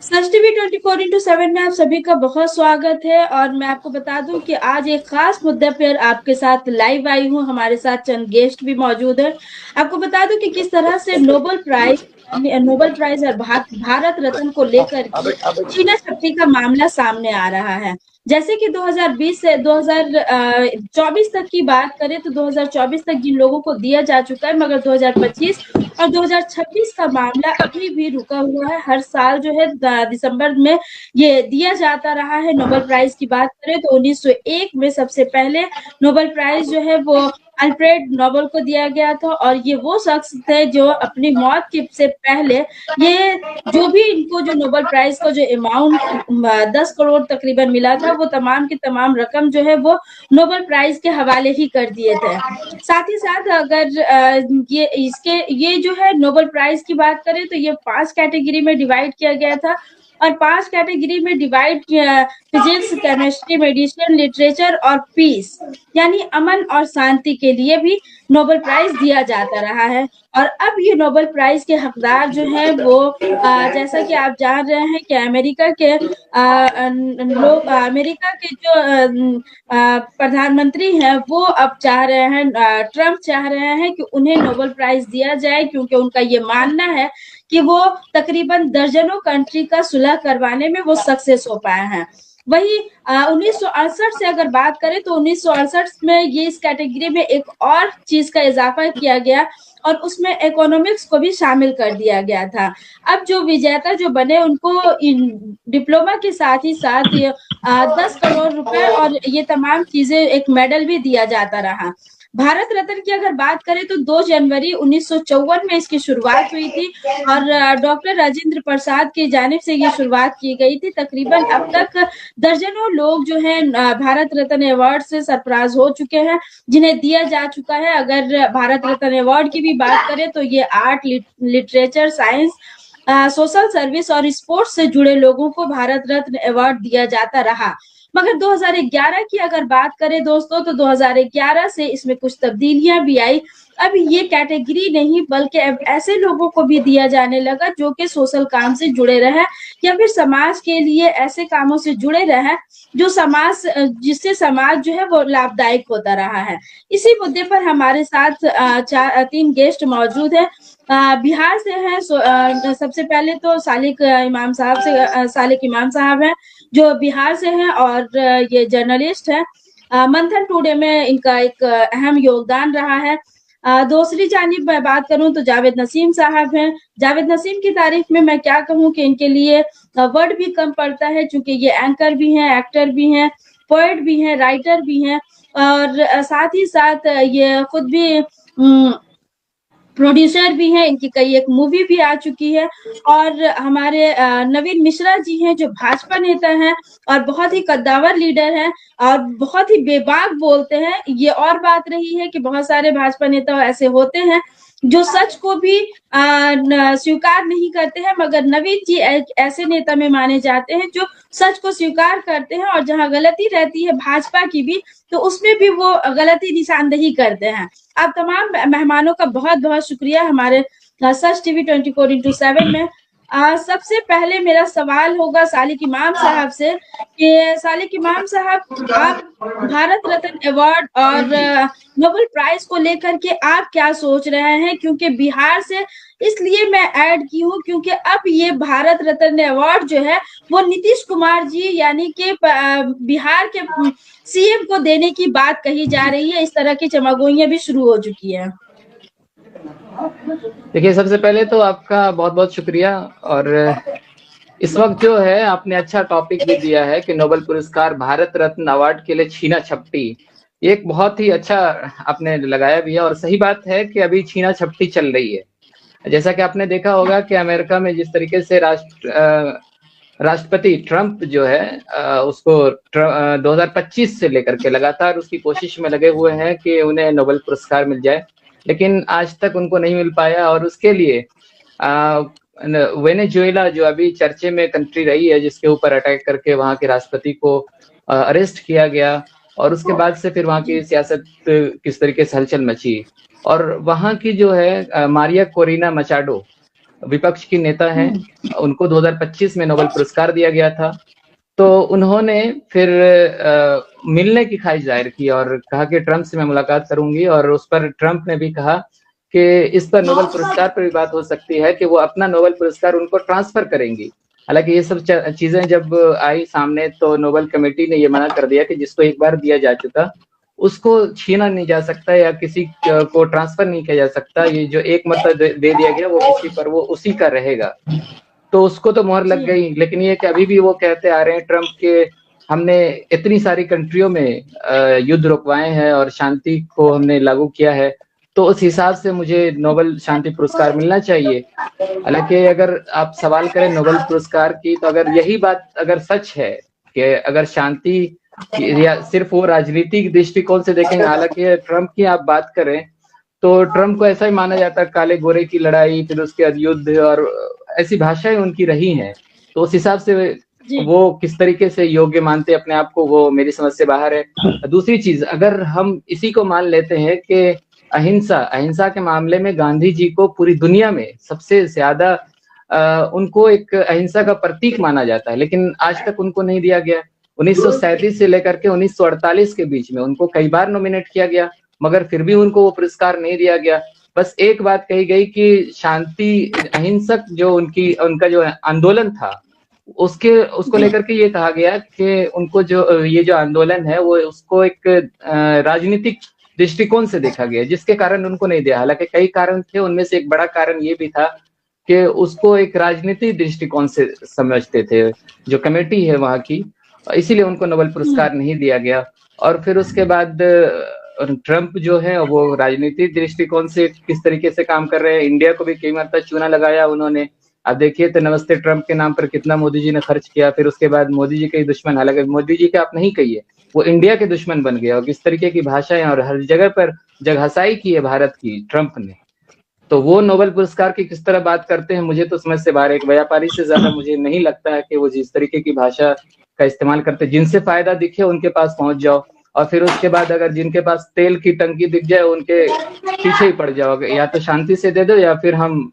सच TV 24x7 में आप सभी का बहुत स्वागत है। और मैं आपको बता दूं कि आज एक खास मुद्दे पर आपके साथ लाइव आई हूं। हमारे साथ चंद गेस्ट भी मौजूद है। आपको बता दूं कि किस तरह से नोबेल प्राइज और भारत रत्न को लेकर के छीना झपटी का मामला सामने आ रहा है। जैसे कि 2020 से 2024 तक की बात करें तो 2024 तक जिन लोगों को दिया जा चुका है, मगर 2025 और 2026 का मामला अभी भी रुका हुआ है। हर साल जो है दिसंबर में ये दिया जाता रहा है। नोबेल प्राइज की बात करें तो 1901 में सबसे पहले नोबेल प्राइज जो है वो अल्फ्रेड नोबेल को दिया गया था। और ये वो शख्स थे जो अपनी मौत के से पहले ये जो भी इनको जो नोबेल प्राइज का जो अमाउंट 10 करोड़ तकरीबन मिला था, वो तमाम की तमाम रकम जो है वो नोबेल प्राइज के हवाले ही कर दिए थे। साथ ही साथ अगर ये जो है नोबेल प्राइज की बात करें तो ये 5 कैटेगरी में डिवाइड किया गया था। और 5 कैटेगरी में डिवाइड किया, फिजिक्स, केमिस्ट्री, मेडिसिन, लिटरेचर और पीस यानी अमन और शांति के लिए भी नोबेल प्राइज दिया जाता रहा है। और अब ये नोबेल प्राइज के हकदार जो है वो जैसा कि आप जान रहे हैं कि अमेरिका के जो प्रधानमंत्री हैं वो अब चाह रहे हैं, ट्रम्प चाह रहे हैं कि उन्हें नोबेल प्राइज दिया जाए, क्योंकि उनका ये मानना है कि वो तकरीबन दर्जनों कंट्री का सुलह करवाने में वो सक्सेस हो पाए हैं। वही 1968 से अगर बात करें तो 1968 में ये इस कैटेगरी में एक और चीज का इजाफा किया गया और उसमें इकोनॉमिक्स को भी शामिल कर दिया गया था। अब जो विजेता जो बने उनको डिप्लोमा के साथ ही साथ 10 करोड़ रुपए और ये तमाम चीजें, एक मेडल भी दिया जाता रहा। भारत रत्न की अगर बात करें तो 2 जनवरी 1954 में इसकी शुरुआत हुई थी और डॉक्टर राजेंद्र प्रसाद की जानिब से ये शुरुआत की गई थी। तकरीबन अब तक दर्जनों लोग जो हैं भारत रत्न अवार्ड से सरफराज हो चुके हैं, जिन्हें दिया जा चुका है। अगर भारत रत्न अवार्ड की भी बात करें तो ये art, literature, science, social service और स्पोर्ट्स से जुड़े लोगों को भारत रत्न अवार्ड दिया जाता रहा। मगर 2011 की अगर बात करें दोस्तों तो 2011 से इसमें कुछ तब्दीलियां भी आई। अब ये कैटेगरी नहीं बल्कि अब ऐसे लोगों को भी दिया जाने लगा जो कि सोशल काम से जुड़े रहे या फिर समाज के लिए ऐसे कामों से जुड़े रहे जो जिससे समाज जो है वो लाभदायक होता रहा है। इसी मुद्दे पर हमारे साथ 3 गेस्ट मौजूद है। बिहार से है। सबसे पहले तो सालिक इमाम साहब हैं जो बिहार से हैं और ये जर्नलिस्ट है। मंथन टुडे में इनका एक अहम योगदान रहा है। दूसरी जानिब मैं बात करूं तो जावेद नसीम साहब हैं। जावेद नसीम की तारीफ में मैं क्या कहूं कि इनके लिए वर्ड भी कम पड़ता है, क्योंकि ये एंकर भी हैं, एक्टर भी हैं, पोएट भी हैं, राइटर भी हैं और साथ ही साथ ये खुद भी प्रोड्यूसर भी हैं। इनकी कई एक मूवी भी आ चुकी है। और हमारे नवीन मिश्रा जी हैं जो भाजपा नेता हैं और बहुत ही कद्दावर लीडर हैं और बहुत ही बेबाक बोलते हैं। ये और बात रही है कि बहुत सारे भाजपा नेता ऐसे होते हैं जो सच को भी स्वीकार नहीं करते हैं, मगर नवीन जी ऐसे नेता में माने जाते हैं जो सच को स्वीकार करते हैं और जहां गलती रहती है भाजपा की भी तो उसमें भी वो गलती निशानदेही करते हैं। आप तमाम मेहमानों का बहुत बहुत शुक्रिया हमारे सच टीवी 24x7 में। सबसे पहले मेरा सवाल होगा सालिक इमाम साहब से कि सालिक इमाम साहब, आप भारत रत्न अवार्ड और नोबेल प्राइज को लेकर के आप क्या सोच रहे हैं? क्योंकि बिहार से इसलिए मैं ऐड की हूँ क्योंकि अब ये भारत रत्न अवार्ड जो है वो नीतीश कुमार जी यानी कि बिहार के सीएम को देने की बात कही जा रही है। इस तरह की चमागोइयां भी शुरू हो चुकी है। देखिए, सबसे पहले तो आपका बहुत बहुत शुक्रिया। और इस वक्त जो है आपने अच्छा टॉपिक भी दिया है कि नोबेल पुरस्कार भारत रत्न अवार्ड के लिए छीना झपटी, ये एक बहुत ही अच्छा आपने लगाया भी है और सही बात है कि अभी छीना झपटी चल रही है। जैसा कि आपने देखा होगा कि अमेरिका में जिस तरीके से राष्ट्रपति ट्रंप जो है उसको 2025 से लेकर के लगातार उसकी कोशिश में लगे हुए हैं कि उन्हें नोबेल पुरस्कार मिल जाए, लेकिन आज तक उनको नहीं मिल पाया। और उसके लिए वेनेजुएला जो अभी चर्चे में कंट्री रही है, जिसके ऊपर अटैक करके वहां के राष्ट्रपति को अरेस्ट किया गया और उसके बाद से फिर वहां की सियासत किस तरीके से हलचल मची। और वहां की जो है मारिया कोरिना मचाडो, विपक्ष की नेता हैं, उनको 2025 में नोबेल पुरस्कार दिया गया था। तो उन्होंने फिर मिलने की ख्वाहिश जाहिर की और कहा कि ट्रंप से मैं मुलाकात करूंगी, और उस पर ट्रंप ने भी कहा कि इस पर नोबेल पुरस्कार पर भी बात हो सकती है कि वो अपना नोबेल पुरस्कार उनको ट्रांसफर करेंगी। हालांकि ये सब चीजें जब आई सामने तो नोबेल कमेटी ने ये मना कर दिया कि जिसको एक बार दिया जा चुका उसको छीना नहीं जा सकता या किसी को ट्रांसफर नहीं किया जा सकता। ये जो एक मरतबा दे दिया गया वो किसी पर वो उसी का रहेगा। तो उसको तो मोहर लग गई, लेकिन ये कि अभी भी वो कहते आ रहे हैं ट्रंप के हमने इतनी सारी कंट्रियों में युद्ध रुकवाए हैं और शांति को हमने लागू किया है, तो उस हिसाब से मुझे नोबेल शांति पुरस्कार मिलना चाहिए। हालांकि अगर आप सवाल करें नोबेल पुरस्कार की, तो अगर यही बात अगर सच है कि अगर शांति या सिर्फ वो राजनीतिक दृष्टिकोण से देखेंगे, हालांकि ट्रंप की आप बात करें तो ट्रंप को ऐसा ही माना जाता है, काले गोरे की लड़ाई, फिर उसके बाद युद्ध और ऐसी भाषाएं उनकी रही हैं। तो उस हिसाब से वो किस तरीके से योग्य मानते अपने आप को, वो मेरी समझ से बाहर है। दूसरी चीज, अगर हम इसी को मान लेते हैं कि अहिंसा के मामले में गांधी जी को पूरी दुनिया में सबसे ज्यादा उनको एक अहिंसा का प्रतीक माना जाता है, लेकिन आज तक उनको नहीं दिया गया। 1937 से लेकर के 1948 के बीच में उनको कई बार नॉमिनेट किया गया, मगर फिर भी उनको वो पुरस्कार नहीं दिया गया। बस एक बात कही गई कि शांति अहिंसक जो उनका जो आंदोलन था उसको लेकर के ये कहा गया कि उनको जो ये जो आंदोलन है वो उसको एक राजनीतिक दृष्टिकोण से देखा गया, जिसके कारण उनको नहीं दिया। हालांकि कई कारण थे, उनमें से एक बड़ा कारण ये भी था कि उसको एक राजनीतिक दृष्टिकोण से समझते थे जो कमेटी है वहां की, इसीलिए उनको नोबेल पुरस्कार नहीं दिया गया। और फिर उसके बाद ट्रंप जो है वो राजनीतिक दृष्टिकोण से किस तरीके से काम कर रहे हैं, इंडिया को भी कई मरतबा चूना लगाया उन्होंने। अब देखिए तो नमस्ते ट्रंप के नाम पर कितना मोदी जी ने खर्च किया, फिर उसके बाद मोदी जी के दुश्मन, हालांकि मोदी जी के आप नहीं कहिए, वो इंडिया के दुश्मन बन गया और किस तरीके की भाषाएं और हर जगह पर जगहसाई की है भारत की ट्रंप ने। तो वो नोबेल पुरस्कार की किस तरह बात करते हैं मुझे तो समझ से बाहर। एक व्यापारी से ज्यादा मुझे नहीं लगता है कि वो जिस तरीके की भाषा का इस्तेमाल करते, जिनसे फायदा दिखे उनके पास पहुंच जाओ, और फिर उसके बाद अगर जिनके पास तेल की टंकी दिख जाए उनके पीछे ही पड़ जाओगे, या तो शांति से दे दो या फिर हम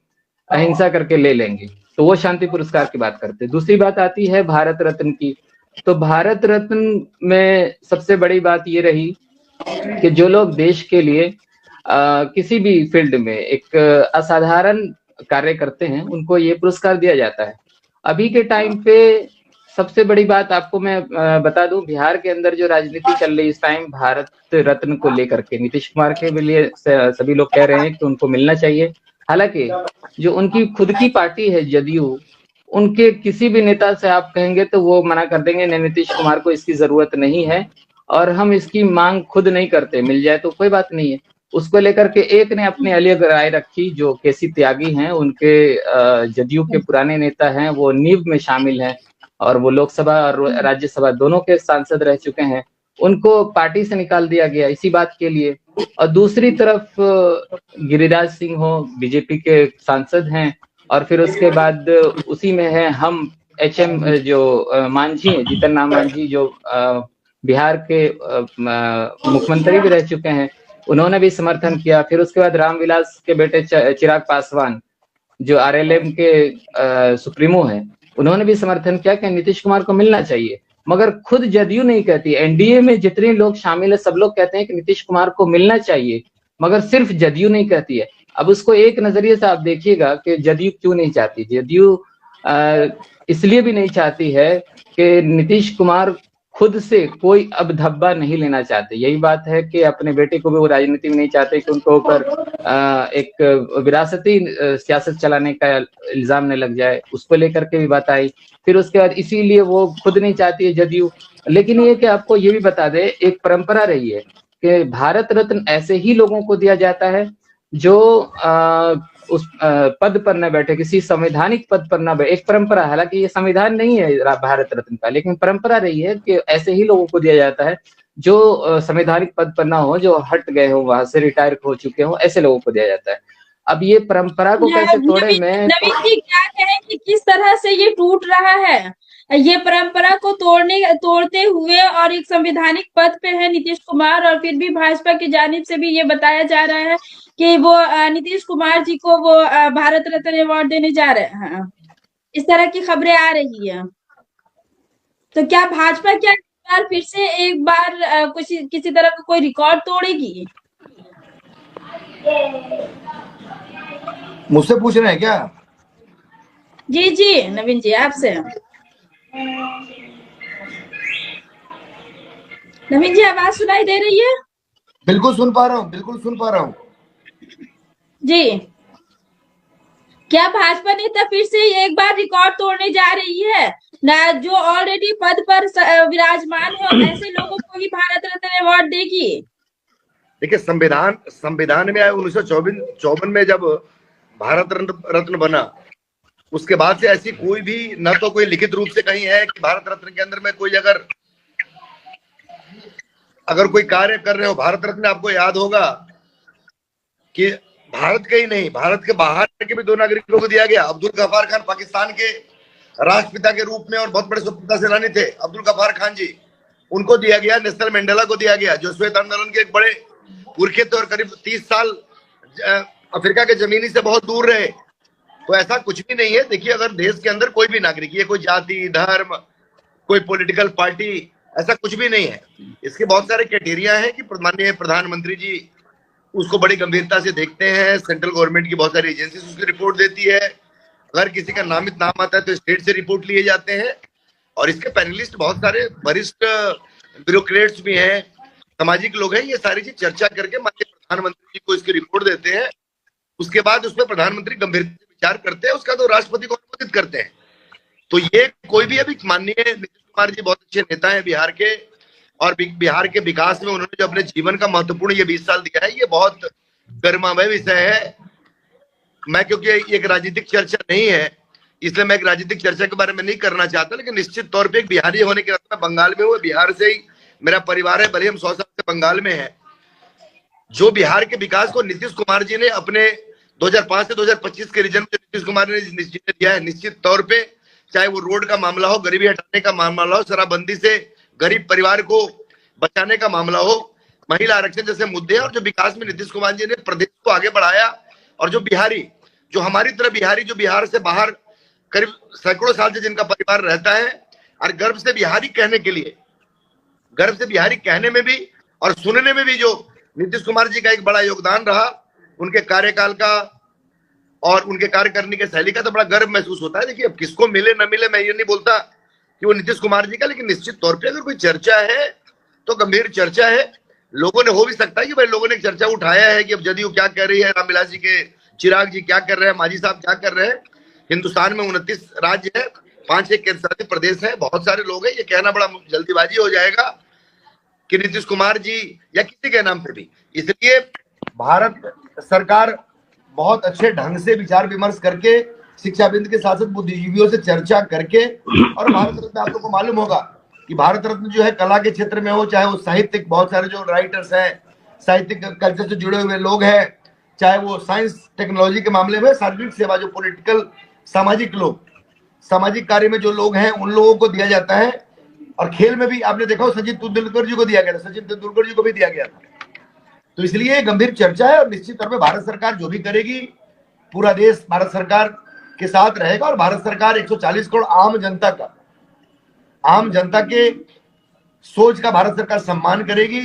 अहिंसा करके ले लेंगे। तो वो शांति पुरस्कार की बात करते हैं। दूसरी बात आती है भारत रत्न की। तो भारत रत्न में सबसे बड़ी बात ये रही कि जो लोग देश के लिए किसी भी फील्ड में एक असाधारण कार्य करते हैं उनको ये पुरस्कार दिया जाता है। अभी के टाइम पे सबसे बड़ी बात आपको मैं बता दूं, बिहार के अंदर जो राजनीति चल रही है इस टाइम भारत रत्न को लेकर के, नीतीश कुमार के लिए सभी लोग कह रहे हैं कि उनको मिलना चाहिए। हालांकि जो उनकी खुद की पार्टी है जदयू, उनके किसी भी नेता से आप कहेंगे तो वो मना कर देंगे, नहीं नीतीश कुमार को इसकी जरूरत नहीं है और हम इसकी मांग खुद नहीं करते, मिल जाए तो कोई बात नहीं है। उसको लेकर के एक ने अपनी अलग राय रखी, जो केसी त्यागी हैं, उनके जदयू के पुराने नेता हैं, वो नींव में शामिल हैं और वो लोकसभा और राज्यसभा दोनों के सांसद रह चुके हैं, उनको पार्टी से निकाल दिया गया इसी बात के लिए। और दूसरी तरफ गिरिराज सिंह हो, बीजेपी के सांसद हैं, और फिर उसके बाद उसी में है हम HM जो मांझी है, जीतन राम मांझी, जो बिहार के मुख्यमंत्री भी रह चुके हैं, उन्होंने भी समर्थन किया। फिर उसके बाद रामविलास के बेटे चिराग पासवान जो RLM के सुप्रीमो हैं, उन्होंने भी समर्थन किया कि नीतीश कुमार को मिलना चाहिए। मगर खुद जदयू नहीं कहती, एनडीए में जितने लोग शामिल है सब लोग कहते हैं कि नीतीश कुमार को मिलना चाहिए, मगर सिर्फ जदयू नहीं कहती है। अब उसको एक नजरिए से आप देखिएगा कि जदयू क्यों नहीं चाहती। जदयू इसलिए भी नहीं चाहती है कि नीतीश कुमार खुद से कोई अब धब्बा नहीं लेना चाहते। यही बात है कि अपने बेटे को भी वो राजनीति में नहीं चाहते कि उनको ऊपर एक विरासती सियासत चलाने का इल्जाम न लग जाए, उसको लेकर के भी बात आई। फिर उसके बाद इसीलिए वो खुद नहीं चाहती है जदयू। लेकिन ये कि आपको ये भी बता दे, एक परंपरा रही है कि भारत रत्न ऐसे ही लोगों को दिया जाता है जो उस पद पर न बैठे, किसी संवैधानिक पद पर न बैठे। एक परंपरा, हालांकि ये संविधान नहीं है भारत रत्न का, लेकिन परंपरा रही है कि ऐसे ही लोगों को दिया जाता है जो संवैधानिक पद पर ना हो, जो हट गए हो, वहां से रिटायर हो चुके हो, ऐसे लोगों को दिया जाता है। अब ये परंपरा को कैसे तोड़े, मैं नवीन जी क्या कहें कि किस तरह से ये टूट रहा है। ये परंपरा को तोड़ते हुए और एक संवैधानिक पद पे है नीतीश कुमार, और फिर भी भाजपा की जानिब से भी ये बताया जा रहा है कि वो नीतीश कुमार जी को वो भारत रत्न अवार्ड देने जा रहे हैं। इस तरह की खबरें आ रही है। तो क्या भाजपा क्या इस बार फिर से एक बार कुछ किसी तरह का कोई रिकॉर्ड तोड़ेगी? मुझसे पूछ रहे हैं क्या? जी जी नवीन जी, आपसे। नवीन जी, आवाज सुनाई दे रही है? बिल्कुल सुन पा रहा हूँ, बिल्कुल सुन पा रहा हूँ जी। क्या भाजपा नेता फिर से एक बार रिकॉर्ड तोड़ने जा रही है ना? जो ऑलरेडी पद पर विराजमान है ऐसे लोगों को ही भारत रत्न अवार्ड देगी? देखिए, संविधान में आया 1954 में जब भारत रत्न बना, उसके बाद से ऐसी कोई भी न तो कोई लिखित रूप से कहीं है कि भारत रत्न के अंदर में कोई अगर कोई कार्य कर रहे हो भारत रत्न, आपको याद होगा कि भारत के ही नहीं, भारत के बाहर के भी 2 नागरिकों को दिया गया। अब्दुल गफ्फार खान पाकिस्तान के राष्ट्रपिता के रूप में और बहुत बड़े स्वतंत्रता सेनानी थे, अब्दुल गफ्फार खान जी, उनको दिया गया। नेल्सन मंडेला को दिया गया, जो श्वेत आंदोलन के एक बड़े पुरखे थे और करीब 30 साल अफ्रीका के जमीनी से बहुत दूर रहे। तो ऐसा कुछ भी नहीं है। देखिए, अगर देश के अंदर कोई भी नागरिक, ये कोई जाति, धर्म, कोई पॉलिटिकल पार्टी, ऐसा कुछ भी नहीं है। इसके बहुत सारे क्राइटेरिया हैं कि माननीय प्रधानमंत्री जी उसको बड़ी गंभीरता से देखते हैं। सेंट्रल गवर्नमेंट की बहुत सारी एजेंसी उसकी रिपोर्ट देती है। अगर किसी का नामित नाम आता है तो स्टेट से रिपोर्ट लिए जाते हैं। और इसके पैनलिस्ट बहुत सारे वरिष्ठ ब्यूरोक्रेट्स भी हैं, सामाजिक लोग हैं। ये सारी चीज चर्चा करके माननीय प्रधानमंत्री जी को इसकी रिपोर्ट देते हैं। उसके बाद उस पर प्रधानमंत्री गंभीरता से विचार करते हैं, उसका तो राष्ट्रपति को अनुमोदित करते हैं। तो ये कोई भी अभी माननीय नीतीश कुमार जी बहुत अच्छे नेता हैं बिहार के, और बिहार के विकास में उन्होंने जो अपने जीवन का महत्वपूर्ण ये 20 साल दिया है, ये बहुत गरिमामय विषय है। मैं, क्योंकि एक राजनीतिक चर्चा नहीं है, इसलिए मैं एक राजनीतिक चर्चा के बारे में नहीं करना चाहता, लेकिन निश्चित तौर पे एक बिहारी होने के नाते मैं बंगाल में हूँ, बिहार से ही मेरा परिवार है, भले हम 100 साल से बंगाल में है। जो बिहार के विकास को नीतीश कुमार जी ने अपने 2005 से 2025 के रीजन में नीतीश कुमार ने निश्चित दिया है, निश्चित तौर पे, चाहे वो रोड का मामला हो, गरीबी हटाने का मामला हो, शराबबंदी से गरीब परिवार को बचाने का मामला हो, महिला आरक्षण जैसे मुद्दे, और जो विकास में नीतीश कुमार जी ने प्रदेश को आगे बढ़ाया। और जो बिहारी, जो हमारी तरह बिहारी, जो बिहार से बाहर करीब सैकड़ों साल से जिनका परिवार रहता है, और गर्व से बिहारी कहने के लिए, गर्व से बिहारी कहने में भी और सुनने में भी जो नीतीश कुमार जी का एक बड़ा योगदान रहा, उनके कार्यकाल का और उनके कार्य करने की शैली का, तो बड़ा गर्व महसूस होता है। देखिए, अब किसको मिले न मिले, मैं ये नहीं बोलता कि वो नीतीश कुमार जी का, लेकिन निश्चित तौर पे अगर कोई चर्चा है तो गंभीर चर्चा है। लोगों ने, हो भी सकता है कि भाई लोगों ने एक चर्चा उठाया है कि अब जदयू क्या कर रही है, रामविलास जी के चिराग जी क्या कर रहे हैं, मांझी साहब क्या कर रहे हैं। हिंदुस्तान में 29 राज्य है, 5 केंद्र शासित प्रदेश है, बहुत सारे लोग हैं। ये कहना बड़ा जल्दीबाजी हो जाएगा कि नीतीश कुमार जी या किसी के नाम पे भी। इसलिए भारत सरकार बहुत अच्छे ढंग से विचार विमर्श करके, शिक्षाविद के साथ बुद्धिजीवियों से चर्चा करके, और भारत रत्न, आप लोगों को मालूम होगा कि भारत रत्न जो है कला के क्षेत्र में हो, चाहे वो साहित्यिक, बहुत सारे जो राइटर्स हैं, साहित्यिक कल्चर से जुड़े हुए लोग हैं, चाहे वो साइंस टेक्नोलॉजी के मामले में, सार्वजनिक सेवा, जो पॉलिटिकल, सामाजिक लोग, सामाजिक कार्य में जो लोग हैं, उन लोगों को दिया जाता है। और खेल में भी आपने देखा हो, सचिन तेंदुलकर जी को दिया गया था, सचिन तेंदुलकर जी को भी दिया गया था। तो इसलिए गंभीर चर्चा है, और निश्चित तौर पर भारत सरकार जो भी करेगी, पूरा देश भारत सरकार के साथ रहेगा। और भारत सरकार 140 करोड़ आम जनता के सोच का भारत सरकार सम्मान करेगी।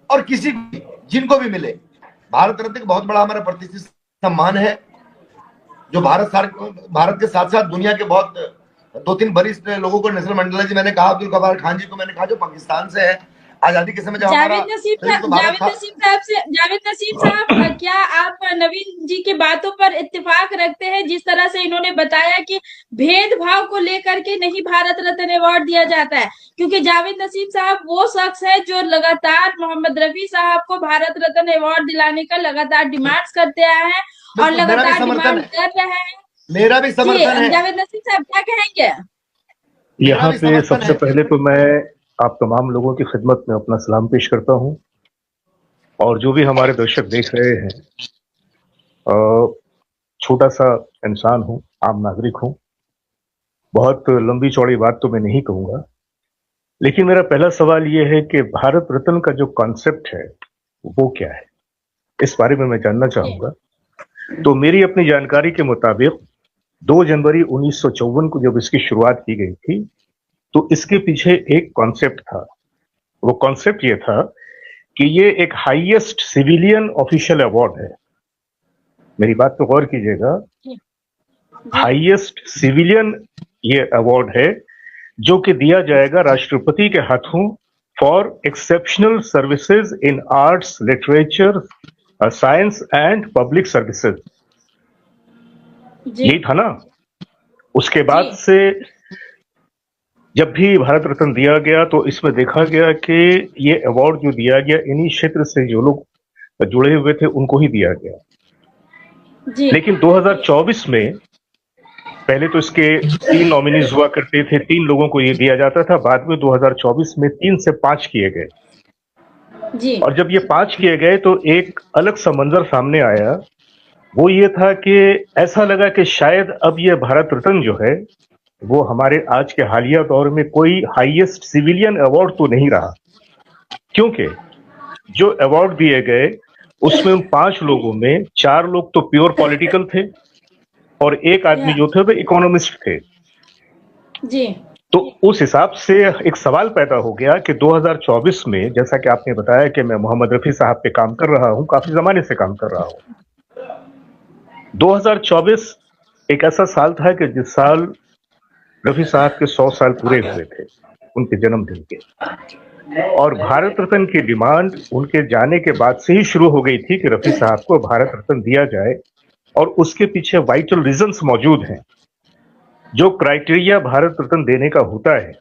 और किसी जिनको भी मिले, भारत रत्न बहुत बड़ा हमारा प्रतिष्ठित सम्मान है, जो भारत के साथ साथ दुनिया के बहुत 2-3 वरिष्ठ लोगों को, नेल्सन मंडेला जी मैंने कहा, अब्दुल गफ्फार खान जी को मैंने कहा, जो पाकिस्तान से है, आजादी के समय जब हमारा जावेद नसीम साहब, क्या आप नवीन जी की बातों पर इत्तेफाक रखते हैं, जिस तरह से इन्होंने बताया कि भेदभाव को लेकर के नहीं भारत रत्न अवार्ड दिया जाता है? क्योंकि जावेद नसीम साहब वो शख्स है जो लगातार मोहम्मद रफी साहब को भारत रत्न अवार्ड दिलाने का लगातार डिमांड्स करते आए हैं और लगातार डिमांड कर रहे हैं। मेरा भी समर्थन है। जावेद नसीम साहब क्या कहेंगे? यहाँ पे सबसे पहले तो मैं आप तमाम लोगों की खिदमत में अपना सलाम पेश करता हूं, और जो भी हमारे दर्शक देख रहे हैं, छोटा सा इंसान हूं, आम नागरिक हूं, बहुत लंबी चौड़ी बात तो मैं नहीं कहूंगा, लेकिन मेरा पहला सवाल ये है कि भारत रत्न का जो कॉन्सेप्ट है वो क्या है, इस बारे में मैं जानना चाहूंगा। तो मेरी अपनी जानकारी के मुताबिक 2 जनवरी 1954 को जब इसकी शुरुआत की गई थी, तो इसके पीछे एक कॉन्सेप्ट था। वो कॉन्सेप्ट ये था कि ये एक हाईएस्ट सिविलियन ऑफिशियल अवार्ड है। मेरी बात पे गौर कीजिएगा, हाईएस्ट सिविलियन ये अवार्ड है जो कि दिया जाएगा राष्ट्रपति के हाथों for exceptional services in arts, literature, science and public services. यही था ना। उसके बाद से जब भी भारत रत्न दिया गया तो इसमें देखा गया कि ये अवार्ड जो दिया गया इन्हीं क्षेत्र से जो लोग जुड़े हुए थे उनको ही दिया गया। लेकिन 2024 में पहले तो इसके 3 नॉमिनीज हुआ करते थे, 3 लोगों को ये दिया जाता था। बाद में 2024 में 3 से 5 किए गए। और जब ये 5 किए गए तो एक अलग सा मंजर सामने आया। वो ये था कि ऐसा लगा कि शायद अब ये भारत रत्न जो है वो हमारे आज के हालिया दौर में कोई हाईएस्ट सिविलियन अवार्ड तो नहीं रहा, क्योंकि जो अवार्ड दिए गए उसमें उन 5 लोगों में 4 लोग तो प्योर पॉलिटिकल थे और एक आदमी जो थे वो इकोनॉमिस्ट थे। तो उस हिसाब से एक सवाल पैदा हो गया कि 2024 में, जैसा कि आपने बताया कि मैं मोहम्मद रफी साहब पे काम कर रहा हूं, काफी जमाने से काम कर रहा हूं। 2024 एक ऐसा साल था कि जिस साल रफी साहब के 100 साल पूरे हुए थे उनके जन्मदिन के, और भारत रत्न की डिमांड उनके जाने के बाद से ही शुरू हो गई थी कि रफी साहब को भारत रत्न दिया जाए। और उसके पीछे वाइटल रीजंस मौजूद हैं। जो क्राइटेरिया भारत रत्न देने का होता है,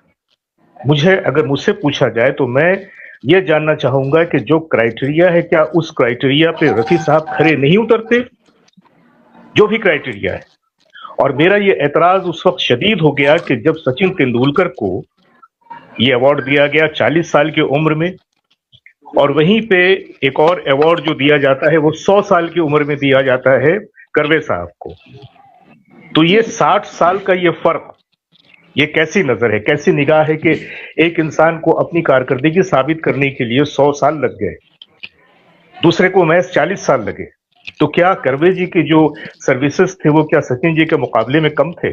अगर मुझसे पूछा जाए तो मैं ये जानना चाहूंगा कि जो क्राइटेरिया है क्या उस क्राइटेरिया पे रफी साहब खरे नहीं उतरते, जो भी क्राइटेरिया है। और मेरा ये एतराज उस वक्त शदीद हो गया कि जब सचिन तेंदुलकर को ये अवार्ड दिया गया 40 साल की उम्र में, और वहीं पे एक और अवार्ड जो दिया जाता है वो 100 साल की उम्र में दिया जाता है करवे साहब को। तो ये 60 साल का ये फर्क, ये कैसी नजर है, कैसी निगाह है कि एक इंसान को अपनी कारकर्दगी साबित करने के लिए 100 साल लग गए, दूसरे को महज 40 साल लगे। तो क्या करवे जी के जो सर्विसेज थे वो क्या सचिन जी के मुकाबले में कम थे,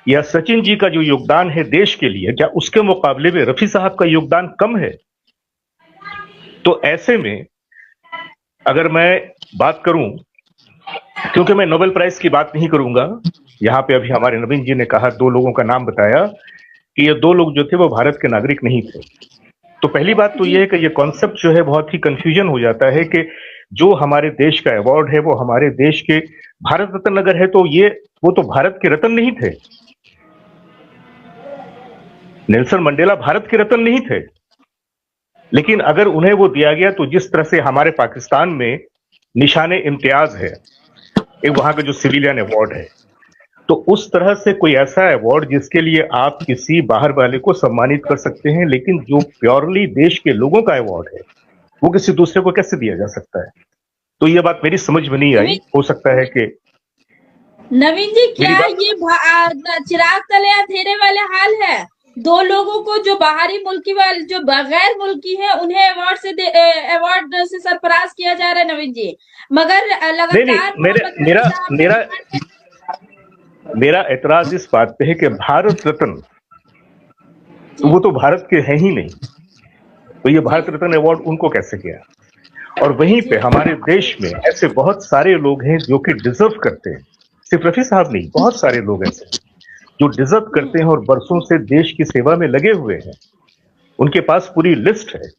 या सचिन जी का जो योगदान है देश के लिए क्या उसके मुकाबले में रफी साहब का योगदान कम है? तो ऐसे में अगर मैं बात करूं, क्योंकि मैं नोबेल प्राइज की बात नहीं करूंगा, यहां पे अभी हमारे नवीन जी ने कहा 2 लोगों का नाम बताया कि ये 2 लोग जो थे वो भारत के नागरिक नहीं थे। तो पहली बात तो ये है कि ये कॉन्सेप्ट जो है बहुत ही कंफ्यूजन हो जाता है कि जो हमारे देश का अवार्ड है वो हमारे देश के भारत रत्न अगर है तो वो तो भारत के रत्न नहीं थे। नेल्सन मंडेला भारत के रत्न नहीं थे, लेकिन अगर उन्हें वो दिया गया तो जिस तरह से हमारे पाकिस्तान में निशाने इम्तियाज है, एक वहां का जो सिविलियन अवार्ड है, तो उस तरह से कोई ऐसा अवार्ड जिसके लिए आप किसी बाहर वाले को सम्मानित कर सकते हैं, लेकिन जो प्योरली देश के लोगों का अवार्ड है वो किसी दूसरे को कैसे दिया जा सकता है? तो ये बात मेरी समझ में नहीं आई। हो सकता है कि नवीन जी क्या ये चिराग तले अंधेरे वाले हाल है? 2 लोगों को जो बाहरी मुल्की वाले, जो बगैर मुल्की है, उन्हें अवार्ड से सरफराज किया जा रहा है नवीन जी, मगर लगातार मेरा एतराज इस बात पे है कि भारत रत्न वो तो भारत के हैं ही नहीं, तो ये भारत रत्न अवार्ड उनको कैसे गया? और वहीं पे हमारे देश में ऐसे बहुत सारे लोग हैं जो कि डिजर्व करते हैं, सिर्फ रफी साहब नहीं, बहुत सारे लोग ऐसे जो डिजर्व करते हैं और बरसों से देश की सेवा में लगे हुए हैं, उनके पास पूरी लिस्ट है,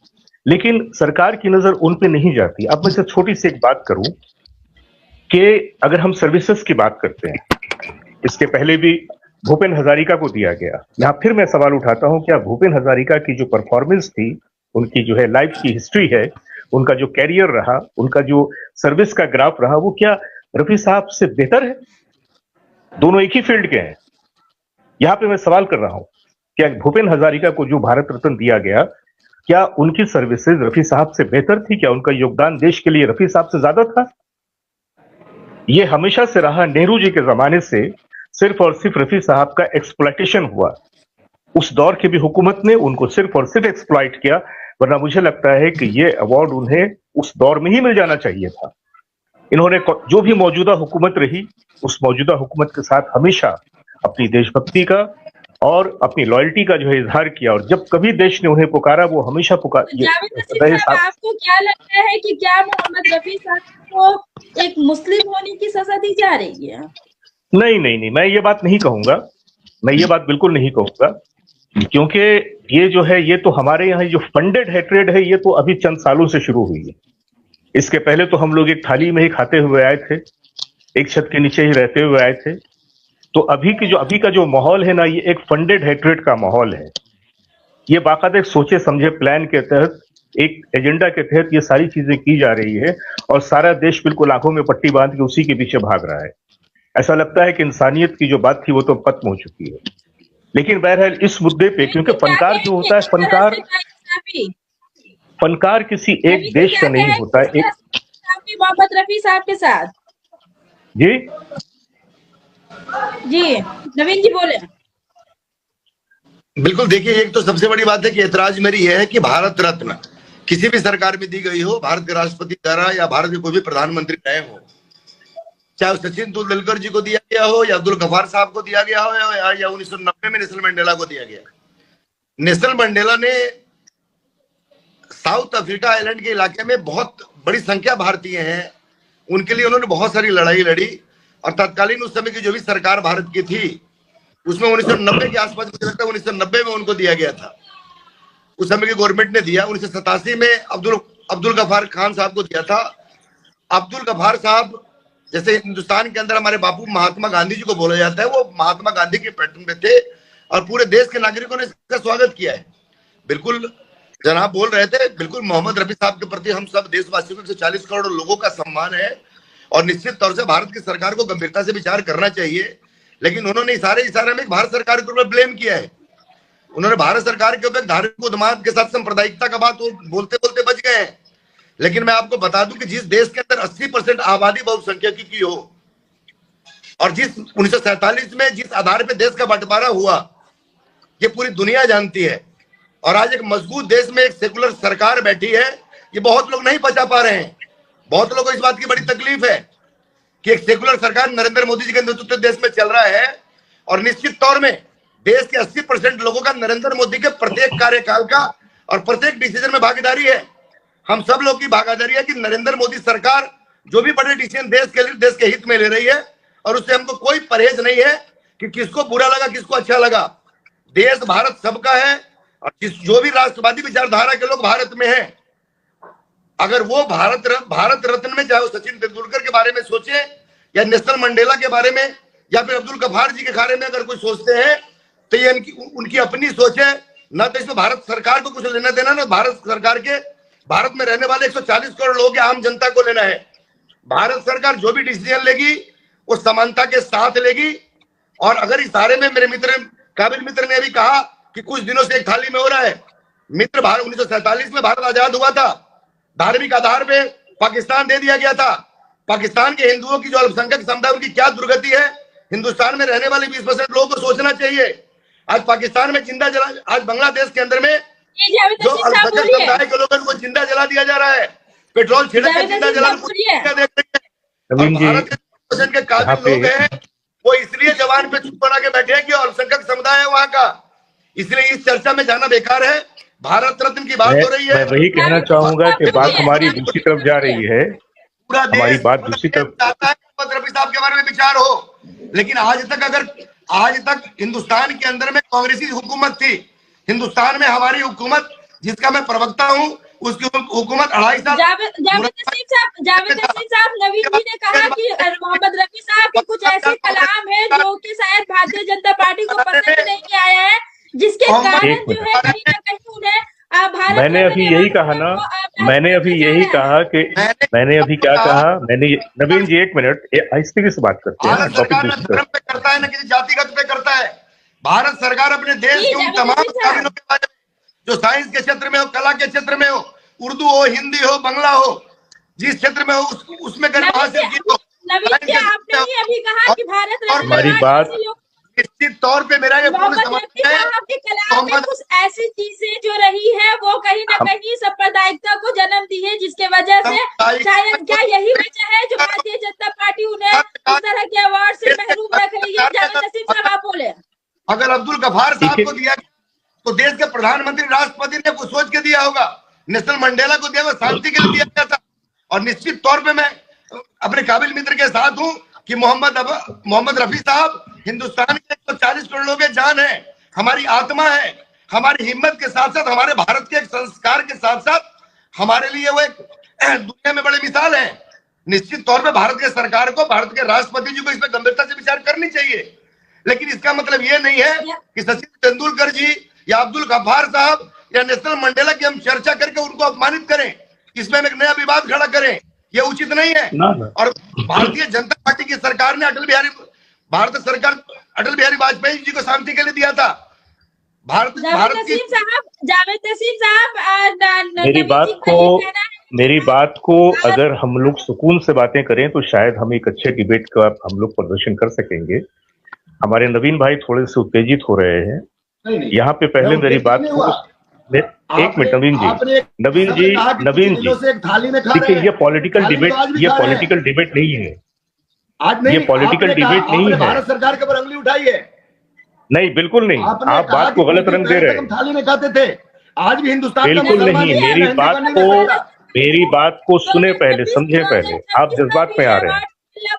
लेकिन सरकार की नजर उन पे नहीं जाती। अब मैं से छोटी सी एक बात करूं कि अगर हम सर्विसेज की बात करते हैं, इसके पहले भी भूपेन हजारिका को दिया गया। यहां फिर मैं सवाल उठाता हूं, क्या भूपेन हजारिका की जो परफॉर्मेंस थी, उनकी जो है लाइफ की हिस्ट्री है, उनका जो कैरियर रहा, उनका जो सर्विस का ग्राफ रहा, वो क्या रफी साहब से बेहतर है? दोनों एक ही फील्ड के हैं। यहां पे मैं सवाल कर रहा हूं, क्या भूपेन हजारिका को जो भारत रत्न दिया गया, क्या उनकी सर्विसेज रफी साहब से बेहतर थी? क्या उनका योगदान देश के लिए रफी साहब से ज्यादा था? ये हमेशा से रहा, नेहरू जी के जमाने से सिर्फ और सिर्फ रफी साहब का एक्सप्लॉयटेशन हुआ। उस दौर की भी हुकूमत ने उनको सिर्फ और सिर्फ एक्सप्लॉइट किया, वरना मुझे लगता है कि ये अवार्ड उन्हें उस दौर में ही मिल जाना चाहिए था। इन्होंने जो भी मौजूदा हुकूमत रही, उस मौजूदा हुकूमत के साथ हमेशा अपनी देशभक्ति का और अपनी लॉयल्टी का जो है इजहार किया, और जब कभी देश ने उन्हें पुकारा वो हमेशा जावेद नसीम साहब, आपको क्या लगता है कि क्या मोहम्मद रफी साहब को एक मुस्लिम होने की सजा दी जा रही है? नहीं नहीं नहीं, मैं ये बात नहीं कहूंगा, मैं ये बात बिल्कुल नहीं कहूंगा, क्योंकि ये जो है ये तो हमारे यहाँ जो फंडेड हेट्रेड है ये तो अभी चंद सालों से शुरू हुई है। इसके पहले तो हम लोग एक थाली में ही खाते हुए आए थे, एक छत के नीचे ही रहते हुए आए थे। तो अभी का जो माहौल है ना, ये एक फंडेड हेट्रेड का माहौल है। ये बाकायदा सोचे समझे प्लान के तहत, एक एजेंडा के तहत ये सारी चीजें की जा रही है, और सारा देश बिल्कुल आंखों में पट्टी बांध के उसी के पीछे भाग रहा है। ऐसा लगता है कि इंसानियत की जो बात थी वो तो खत्म हो चुकी है। लेकिन बहरहाल इस मुद्दे पे, क्योंकि फनकार जो होता है, फनकार किसी एक देश का नहीं होता है। मोहम्मद रफी साहब के साथ जी नवीन जी बोले। बिल्कुल, देखिए, एक तो सबसे बड़ी बात है कि ऐतराज मेरी यह है कि भारत रत्न किसी भी सरकार में दी गई हो, भारत के राष्ट्रपति द्वारा या भारत के कोई भी प्रधानमंत्री रहे हो, चाहे सचिन तेंदुलकर जी को दिया गया हो या अब्दुल गफ्फार साहब को दिया गया हो या 1990 में नेल्सन मंडेला को दिया गया। नेल्सन मंडेला ने साउथ अफ्रीका आइलैंड के इलाके में बहुत बड़ी संख्या भारतीय हैं, उनके लिए उन्होंने बहुत सारी लड़ाई लड़ी, और तत्कालीन उस समय की जो भी सरकार भारत की थी उसमें 1990 के आसपास, मुझे लगता है 1990 में उनको दिया गया था, उस समय की गवर्नमेंट ने दिया। 1987 में अब्दुल गफ्फार खान साहब को दिया था। अब्दुल गफ्फार साहब जैसे हिंदुस्तान के अंदर हमारे बापू महात्मा गांधी जी को बोला जाता है, वो महात्मा गांधी के पैटर्न में थे और पूरे देश के नागरिकों ने इसका स्वागत किया है। बिल्कुल जनाब बोल रहे थे, बिल्कुल मोहम्मद रफी साहब के प्रति हम सब देशवासियों को 140 करोड़ लोगों का सम्मान है, और निश्चित तौर से भारत की सरकार को गंभीरता से विचार करना चाहिए। लेकिन उन्होंने इशारे में भारत सरकार के ऊपर ब्लेम किया है। उन्होंने भारत सरकार के ऊपर धार्मिक उन्माद के साथ सांप्रदायिकता का बात बोलते बोलते बच गए हैं। लेकिन मैं आपको बता दूं कि जिस देश के अंदर 80% आबादी बहुसंख्यक की हो, और जिस 1947 में जिस आधार पे देश का बंटवारा हुआ, ये पूरी दुनिया जानती है। और आज एक मजबूत देश में एक सेकुलर सरकार बैठी है, ये बहुत लोग नहीं पचा पा रहे हैं। बहुत लोगों को इस बात की बड़ी तकलीफ है कि एक सेकुलर सरकार नरेंद्र मोदी जी के नेतृत्व देश में चल रहा है, और निश्चित तौर में देश के 80% लोगों का नरेंद्र मोदी के प्रत्येक कार्यकाल का और प्रत्येक डिसीजन में भागीदारी है। हम सब लोग की भागीदारी है कि नरेंद्र मोदी सरकार जो भी बड़े डिसीजन देश के हित में ले रही है, और उससे हमको कोई परहेज नहीं है कि किसको बुरा लगा किसको अच्छा लगा। देश भारत सबका है, और जो भी राष्ट्रवादी विचारधारा के लोग भारत में हैं, अगर वो भारत रत्न में, चाहे वो सचिन तेंदुलकर के बारे में सोचे या नेल्सन मंडेला के बारे में या फिर अब्दुल गफ्फार जी के बारे में अगर कोई सोचते हैं, तो ये उनकी अपनी सोच है। न तो इसमें भारत सरकार को कुछ लेना देना, ना भारत सरकार के भारत में रहने वाले 140 करोड़ लोगों के आम जनता को लेना है। भारत सरकार जो भी डिसीजन लेगी वो समानता के साथ लेगी। और अगर इस बारे में मेरे मित्र काबिल मित्र ने अभी कहा कि कुछ दिनों से एक थाली में हो रहा है, मित्र, भारत 1947 में भारत आजाद हुआ था, धार्मिक आधार पे पाकिस्तान दे दिया गया था। पाकिस्तान के हिंदुओं की जो अल्पसंख्यक समुदाय उनकी क्या दुर्गति है, हिंदुस्तान में रहने वाले 20% लोगों को सोचना चाहिए। आज पाकिस्तान में जिंदा जला, आज बांग्लादेश के अंदर में जो अल्पसंख्यक समुदाय के लोगों को जिंदा जला दिया जा रहा है, पेट्रोल छिड़क के जिंदा जला भारत के काबिल लोग हैं, वो इसलिए जवान पे चुप बना के बैठे हैं कि अल्पसंख्यक समुदाय है वहां का। इसलिए इस चर्चा में जाना बेकार है। भारत रत्न की बात हो रही है। मैं वही कहना चाहूंगा कि बात हमारी दूसरी तरफ जा रही है, पूरा हमारी बात दूसरी तरफ चाहता है मोहम्मद रफी साहब के बारे में विचार हो। लेकिन आज तक हिंदुस्तान के अंदर में कांग्रेसी हुकूमत थी। हिंदुस्तान में हमारी हुकूमत, जिसका मैं प्रवक्ता हूँ, उसकी हुकूमत 2.5 साल। जावेद नसीम साहब, नवीन जी ने कहा कि मोहम्मद रफी साहब के कुछ ऐसे कलाम है जो कि शायद भारतीय जनता पार्टी को पसंद नहीं आया है, जिसके कारण जो है कहीं ना कहीं उन्हें मैंने अभी यही कहा ना, मैंने अभी यही कहा कि मैंने अभी क्या कहा, मैंने नवीन जी एक मिनट आहिस्ते से बात करते हैं। भारत सरकार न धर्म पे करता है, न किसी जातिगत पे करता है। भारत सरकार अपने देश के उन तमाम काबिलों के बारे में, जो साइंस के क्षेत्र में हो, कला के क्षेत्र में हो, उर्दू हो, हिंदी हो, बंगला हो, जिस क्षेत्र में हो उसमें गर्व हासिल की हो। नवीन जी, आपने ही अभी कहा कि भारत रत्न हमारी अवार्ड बात ऐसे लोग निश्चित तौर पे मेरा ये पूर्ण मोहम्मद रफी समर्थन है। साहब के कलाम में मोहम्मद कुछ ऐसी चीजें जो रही है वो कहीं ना हम- कहीं सांप्रदायिकता को जन्म दी है, जिसके वजह से शायद क्या यही वजह है जो भारतीय जनता पार्टी उन्हें इस तरह के अवार्ड से महरूम रख रही है। जावेद नसीम साहब आप बोले। अगर अब्दुल गफार साहब देखिए- को दिया तो देश के प्रधानमंत्री राष्ट्रपति ने कुछ सोच के दिया होगा। नेशनल मंडेला को दिया हुआ शांति के लिए दिया गया था। और निश्चित तौर पे मैं अपने काबिल मित्र के साथ हूं कि मोहम्मद रफी साहब हिंदुस्तान के 140 करोड़ लोगों के जान है, हमारी आत्मा है, हमारी हिम्मत के साथ साथ हमारे भारत के एक संस्कार के साथ साथ हमारे लिए वो एक दुनिया में बड़ी मिसाल है। निश्चित तौर पे भारत के सरकार को, भारत के राष्ट्रपति जी को इस पर गंभीरता से विचार करनी चाहिए। लेकिन इसका मतलब ये नहीं है कि सचिन तेंदुलकर जी या अब्दुल गफ्फार साहब या नेशनल मंडेला की हम चर्चा करके उनको अपमानित करें, इसमें हम एक नया विवाद खड़ा करें, ये उचित नहीं है। ना। और भारतीय जनता पार्टी की सरकार ने भारत सरकार अटल बिहारी वाजपेयी जी को शांति के लिए दिया था। जावेद नसीम साहब मेरी बात को अगर हम लोग सुकून से बातें करें तो शायद हम एक अच्छे डिबेट का हम लोग प्रदर्शन कर सकेंगे। हमारे नवीन भाई थोड़े से उत्तेजित हो रहे हैं। यहाँ पे पहले मेरी बात को एक मिनट नवीन जी देखिए, ये पॉलिटिकल डिबेट नहीं है। ये पॉलिटिकल डिबेट नहीं है। भारत सरकार के ऊपर उंगली उठाई है। नहीं, बिल्कुल नहीं। आप बात को गलत रंग दे रहे हैं। थाली में खाते थे, आज भी हिंदुस्तान का बिल्कुल मुसलमान नहीं। है, मेरी बात को सुने पहले, समझे पहले। आप जज्बात में आ रहे हैं।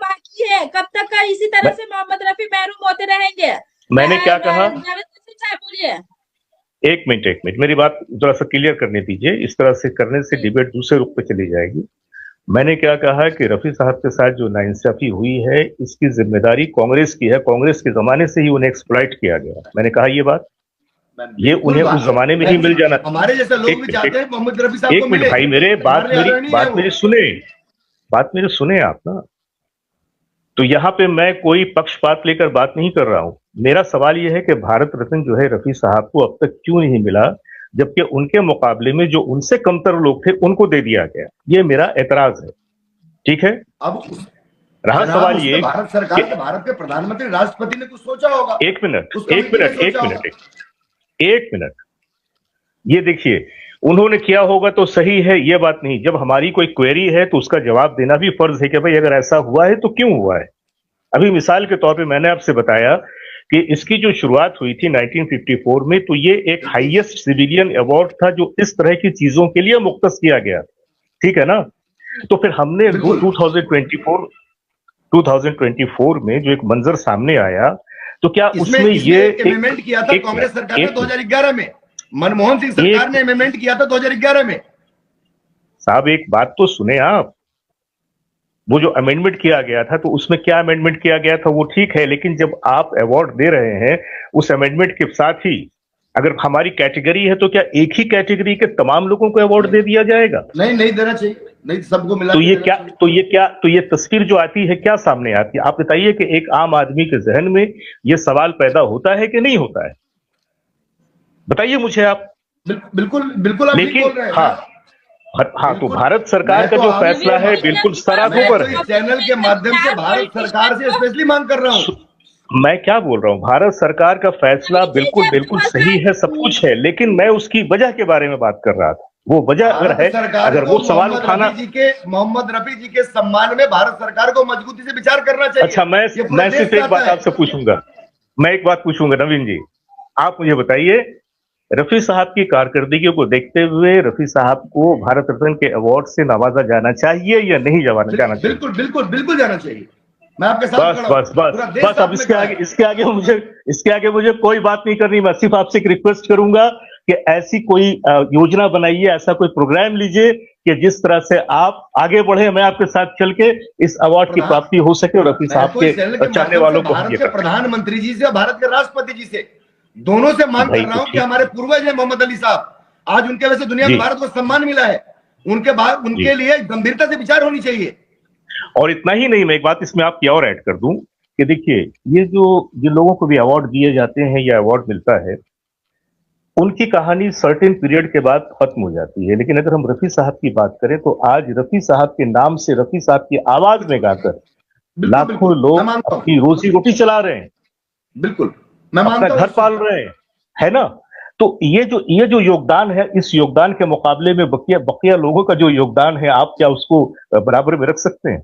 बाकी है, कब तक का इसी तरह से मोहम्मद रफी महरूम होते रहेंगे? मैंने क्या कहा? बोलिए। एक मिनट मेरी बात थोड़ा सा क्लियर करने दीजिए। इस तरह से करने से डिबेट दूसरे रुख पे चली जाएगी। मैंने क्या कहा कि रफी साहब के साथ जो नाइंसाफी हुई है, इसकी जिम्मेदारी कांग्रेस की है। कांग्रेस के जमाने से ही उन्हें एक्सप्लॉइट किया गया। मैंने कहा ये बात, ये उन्हें उस जमाने में ही मिल जाना। हमारे जैसे लोग भी चाहते हैं मोहम्मद रफी साहब एक को मिनट मिले। भाई, बात मेरी सुने आप ना। तो यहाँ पे मैं कोई पक्षपात लेकर बात नहीं कर रहा हूं। मेरा सवाल यह है कि भारत रत्न जो है रफी साहब को अब तक क्यों नहीं मिला, जबकि उनके मुकाबले में जो उनसे कमतर लोग थे उनको दे दिया गया। ये मेरा एतराज है। ठीक है, अब रहा सवाल ये, भारत सरकार के, भारत के प्रधानमंत्री राष्ट्रपति ने कुछ सोचा होगा। एक मिनट, ये देखिए, उन्होंने किया होगा तो सही है, ये बात नहीं। जब हमारी कोई क्वेरी है तो उसका जवाब देना भी फर्ज है कि भाई अगर ऐसा हुआ है तो क्यों हुआ है। अभी मिसाल के तौर पे मैंने आपसे बताया कि इसकी जो शुरुआत हुई थी 1954 में, तो ये एक हाईएस्ट सिविलियन अवार्ड था जो इस तरह की चीजों के लिए मुख्तस किया गया। ठीक है ना? तो फिर हमने 2024 में जो एक मंजर सामने आया, तो क्या उसमें ये अमेंडमेंट किया था कांग्रेस सरकार ने 2011 में, मनमोहन सिंह सरकार ने अमेंडमेंट किया था 2011 में। साहब एक बात तो सुने आप, वो जो अमेंडमेंट किया गया था तो उसमें क्या अमेंडमेंट किया गया था वो ठीक है, लेकिन जब आप अवार्ड दे रहे हैं उस अमेंडमेंट के साथ ही अगर हमारी कैटेगरी है तो क्या एक ही कैटेगरी के तमाम लोगों को अवार्ड दे दिया जाएगा? नहीं देना चाहिए, नहीं सबको मिला। तो ये तस्वीर जो आती है क्या सामने आती है? आप बताइए कि एक आम आदमी के जहन में ये सवाल पैदा होता है कि नहीं होता है? बताइए मुझे आप। बिल्कुल आप लेकिन बोल रहे हैं। हाँ, तो भारत सरकार का जो फैसला है बिल्कुल सराखों पर है। चैनल के माध्यम से भारत सरकार से स्पेशली मांग कर रहा हूँ। मैं क्या बोल रहा हूँ, भारत सरकार का फैसला बिल्कुल सही है, सब कुछ है, लेकिन मैं उसकी वजह के बारे में बात कर रहा था। वो वजह अगर है, अगर वो सवाल उठाना, मोहम्मद रफी जी के सम्मान में भारत सरकार को मजबूती से विचार करना चाहिए। अच्छा, मैं सिर्फ एक बात आपसे पूछूंगा, मैं एक बात पूछूंगा नवीन जी, आप मुझे बताइए, रफी साहब की कारकर्दगी को देखते हुए रफी साहब को भारत रत्न के अवार्ड से नवाजा जाना चाहिए या नहीं जाना चाहिए? बिल्कुल जाना चाहिए। मैं आपके साथ बस अब इसके आगे मुझे कोई बात नहीं करनी। मैं सिर्फ आपसे एक रिक्वेस्ट करूंगा कि ऐसी कोई योजना बनाइए, ऐसा कोई प्रोग्राम लीजिए कि जिस तरह से आप आगे बढ़े, मैं आपके साथ चल के इस अवार्ड की प्राप्ति हो सके और रफी साहब के चाहने वालों को। भारत के प्रधानमंत्री जी से, भारत के राष्ट्रपति जी से, दोनों से मांग कर रहा हूं कि हमारे पूर्वज है मोहम्मद अली साहब, आज उनके वजह से दुनिया में भारत को सम्मान मिला है, उनके लिए गंभीरता से विचार होनी चाहिए। और इतना ही नहीं, मैं एक बात इसमें आपकी और ऐड कर दूं कि देखिए, ये जिन लोगों को भी अवार्ड दिए जाते हैं या अवार्ड मिलता है, उनकी कहानी सर्टेन पीरियड के बाद खत्म हो जाती है। लेकिन अगर हम रफी साहब की बात करें तो आज रफी साहब के नाम से, रफी साहब की आवाज में गाकर लाखों लोग अपनी रोजी रोटी चला रहे हैं, बिल्कुल मैं अपना मानता हूं, घर पाल रहे हैं, है ना। तो ये जो योगदान है, इस योगदान के मुकाबले में बकिया लोगों का जो योगदान है, आप क्या उसको बराबर में रख सकते हैं?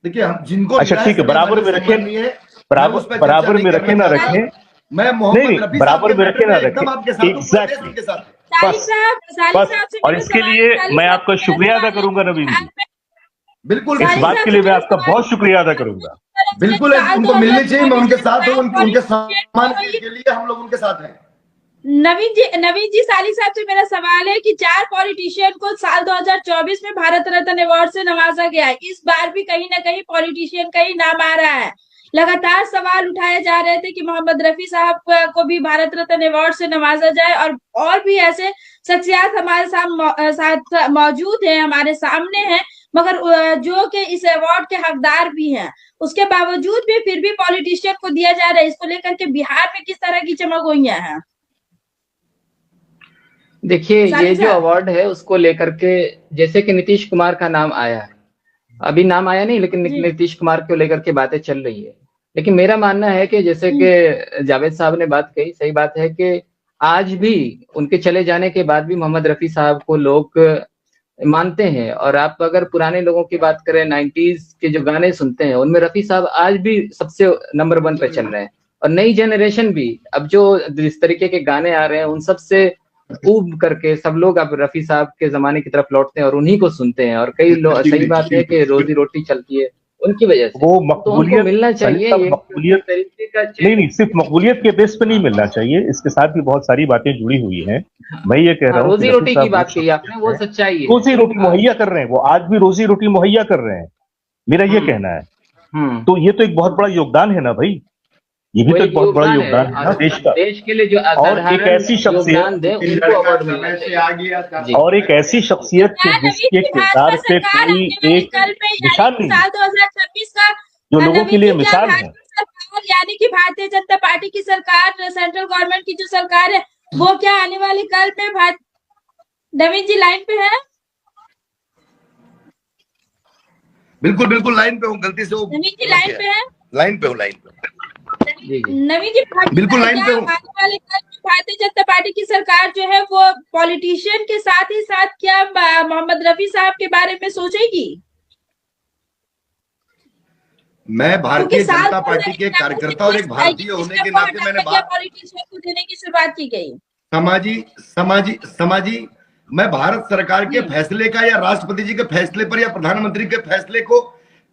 देखिए हम जिनको अच्छा ठीक है, बराबर में रखें, बराबर में रखें ना रखें, मैं नहीं बराबर में रखें ना रखें, एग्जैक्टली बस। और इसके लिए मैं आपका शुक्रिया अदा करूंगा नवीन जी, बिल्कुल इस बात के लिए मैं आपका बहुत शुक्रिया अदा करूंगा। बिल्कुल उनको मिलनी चाहिए, मैं उनके साथ हूँ, उनके सम्मान के लिए हम लोग उनके साथ हैं। नवीन जी साली साहब से मेरा सवाल है कि 4 पॉलिटिशियन को साल 2024 में भारत रत्न अवार्ड से नवाजा गया है। इस बार भी कहीं ना कहीं पॉलिटिशियन का ही नाम आ रहा है। लगातार सवाल उठाए जा रहे थे कि मोहम्मद रफी साहब को भी भारत रत्न अवार्ड से नवाजा जाए, और भी ऐसे शख्सियत हमारे साथ मौजूद हैं, हमारे सामने हैं, मगर जो कि इस अवार्ड के हकदार भी हैं, उसके बावजूद भी फिर भी पॉलिटिशियन को दिया जा रहा है। इसको लेकर के बिहार में किस तरह की चमगोइयां हैं? देखिए ये जो अवार्ड है उसको लेकर के, जैसे कि नीतीश कुमार का नाम आया है, अभी नाम आया नहीं लेकिन नीतीश कुमार को लेकर के बातें चल रही है। लेकिन मेरा मानना है कि जैसे कि जावेद साहब ने बात कही, सही बात है कि आज भी उनके चले जाने के बाद भी मोहम्मद रफी साहब को लोग मानते हैं। और आप अगर पुराने लोगों की बात करें, 90s के जो गाने सुनते हैं, उनमें रफी साहब आज भी सबसे नंबर 1 पे चल रहे हैं। और नई जनरेशन भी अब जो जिस तरीके के गाने आ रहे हैं, उन सबसे ऊब करके सब लोग अब रफी साहब के जमाने की तरफ लौटते हैं और उन्हीं को सुनते हैं। और कई लोग, सही बात है कि रोजी रोटी चलती है उनकी वजह से, वो तो उनको मिलना चाहिए। मकबूलियत नहीं, सिर्फ मकबूलियत के बेस पे नहीं मिलना चाहिए, इसके साथ भी बहुत सारी बातें जुड़ी हुई हैं। मैं ये कह रहा हूँ, रोजी रोटी की बात की आपने, वो सच्चाई है। रोजी रोटी मुहैया कर रहे हैं, वो आज भी रोजी रोटी मुहैया कर रहे हैं, मेरा ये कहना है। तो ये तो एक बहुत बड़ा योगदान है ना भाई, ये भी तो एक बहुत बड़ा योगदान है ना देश का। देश के लिए जो और एक ऐसी शख्सियत, और एक ऐसी शख्सियत जिसके किरदार पे कोई एक निशान नहीं, साल 2026 का जो लोगों के लिए मिसाल है। यानी कि भारतीय जनता पार्टी की सरकार, सेंट्रल गवर्नमेंट की जो सरकार है, वो क्या आने वाले कल में नवीन जी लाइन पे है? बिल्कुल बिल्कुल लाइन पे हूँ, गलती से वो नवीन जी लाइन पे है, लाइन पे हूँ, लाइन पे। नवीन जी बिल्कुल लाइन पे हूँ। आने वाले कल में भारतीय जनता पार्टी की सरकार जो है वो पॉलिटिशियन के साथ ही साथ क्या मोहम्मद रफी साहब के बारे में सोचेगी? मैं भारतीय जनता पार्टी के कार्यकर्ता और एक भारतीय होने के नाते मैंने बात, पॉलिटिशियन को देने की शुरुआत की गई। समाजी मैं भारत सरकार के फैसले का या राष्ट्रपति जी के फैसले पर या प्रधानमंत्री के फैसले को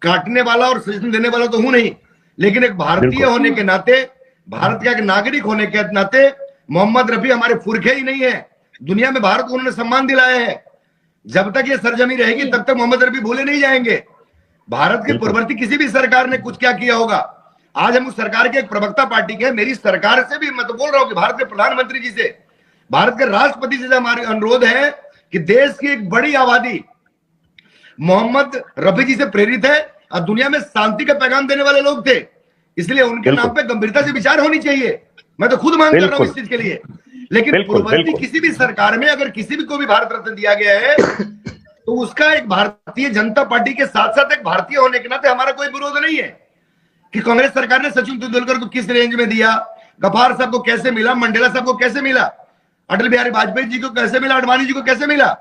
काटने वाला और सजेशन देने वाला तो हूं नहीं, लेकिन एक भारतीय होने के नाते, भारत का एक नागरिक होने के नाते मोहम्मद रफी हमारे पुरखे ही नहीं है, दुनिया में भारत को उन्होंने सम्मान दिलाया है। जब तक ये सरजमी रहेगी तब तक मोहम्मद रफी भूले नहीं जाएंगे। भारत के पूर्ववर्ती किसी भी सरकार ने कुछ क्या किया होगा, आज हम उस सरकार के एक प्रवक्ता पार्टी के, मेरी सरकार से भी मैं तो बोल रहा हूं कि भारत के प्रधानमंत्री जी से, भारत के राष्ट्रपति जी से हमारी अनुरोध है कि देश की एक बड़ी आबादी मोहम्मद रफी जी से प्रेरित है और दुनिया में शांति का पैगाम देने वाले लोग थे, इसलिए उनके नाम पे गंभीरता से विचार होनी चाहिए। मैं तो खुद मांग कर रहा हूं इस चीज के लिए। लेकिन पूर्ववर्ती किसी भी सरकार में अगर किसी भी को भी भारत रत्न दिया गया है तो उसका एक भारतीय जनता पार्टी के साथ साथ एक भारतीय होने के नाते हमारा कोई विरोध नहीं है कि कांग्रेस सरकार ने सचिन तेंदुलकर को किस रेंज में दिया, गफार साहब को कैसे मिला, मंडेला साहब को कैसे मिला, अटल बिहारी वाजपेयी जी को कैसे मिला, अडवाणी जी को कैसे मिला।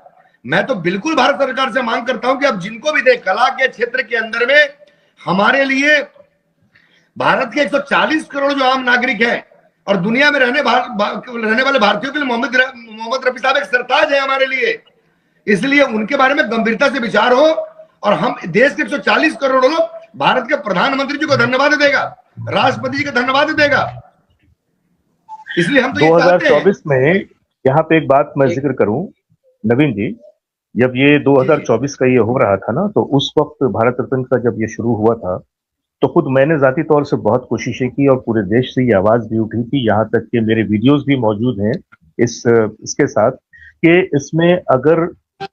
मैं तो बिल्कुल भारत सरकार से मांग करता हूं कि अब जिनको भी दे, कला के क्षेत्र के अंदर में हमारे लिए भारत के 140 करोड़ जो आम नागरिक है और दुनिया में रहने वाले भारतीयों के लिए मोहम्मद रफी साहब एक सरताज है हमारे लिए, इसलिए उनके बारे में गंभीरता से विचार हो और हम देश के 140 करोड़ लोग भारत के प्रधानमंत्री जी को धन्यवाद देगा, राष्ट्रपति जी को धन्यवाद देगा। इसलिए हम तो 2024 में यहाँ पे एक बात मैं जिक्र करूं नवीन जी, जब ये 2024 का ये हो रहा था ना, तो उस वक्त भारत रत्न का जब ये शुरू हुआ था तो खुद मैंने जाती तौर से बहुत कोशिशें की और पूरे देश से ये आवाज भी उठी थी, यहाँ तक कि मेरे वीडियोस भी मौजूद हैं इसके साथ, कि इसमें अगर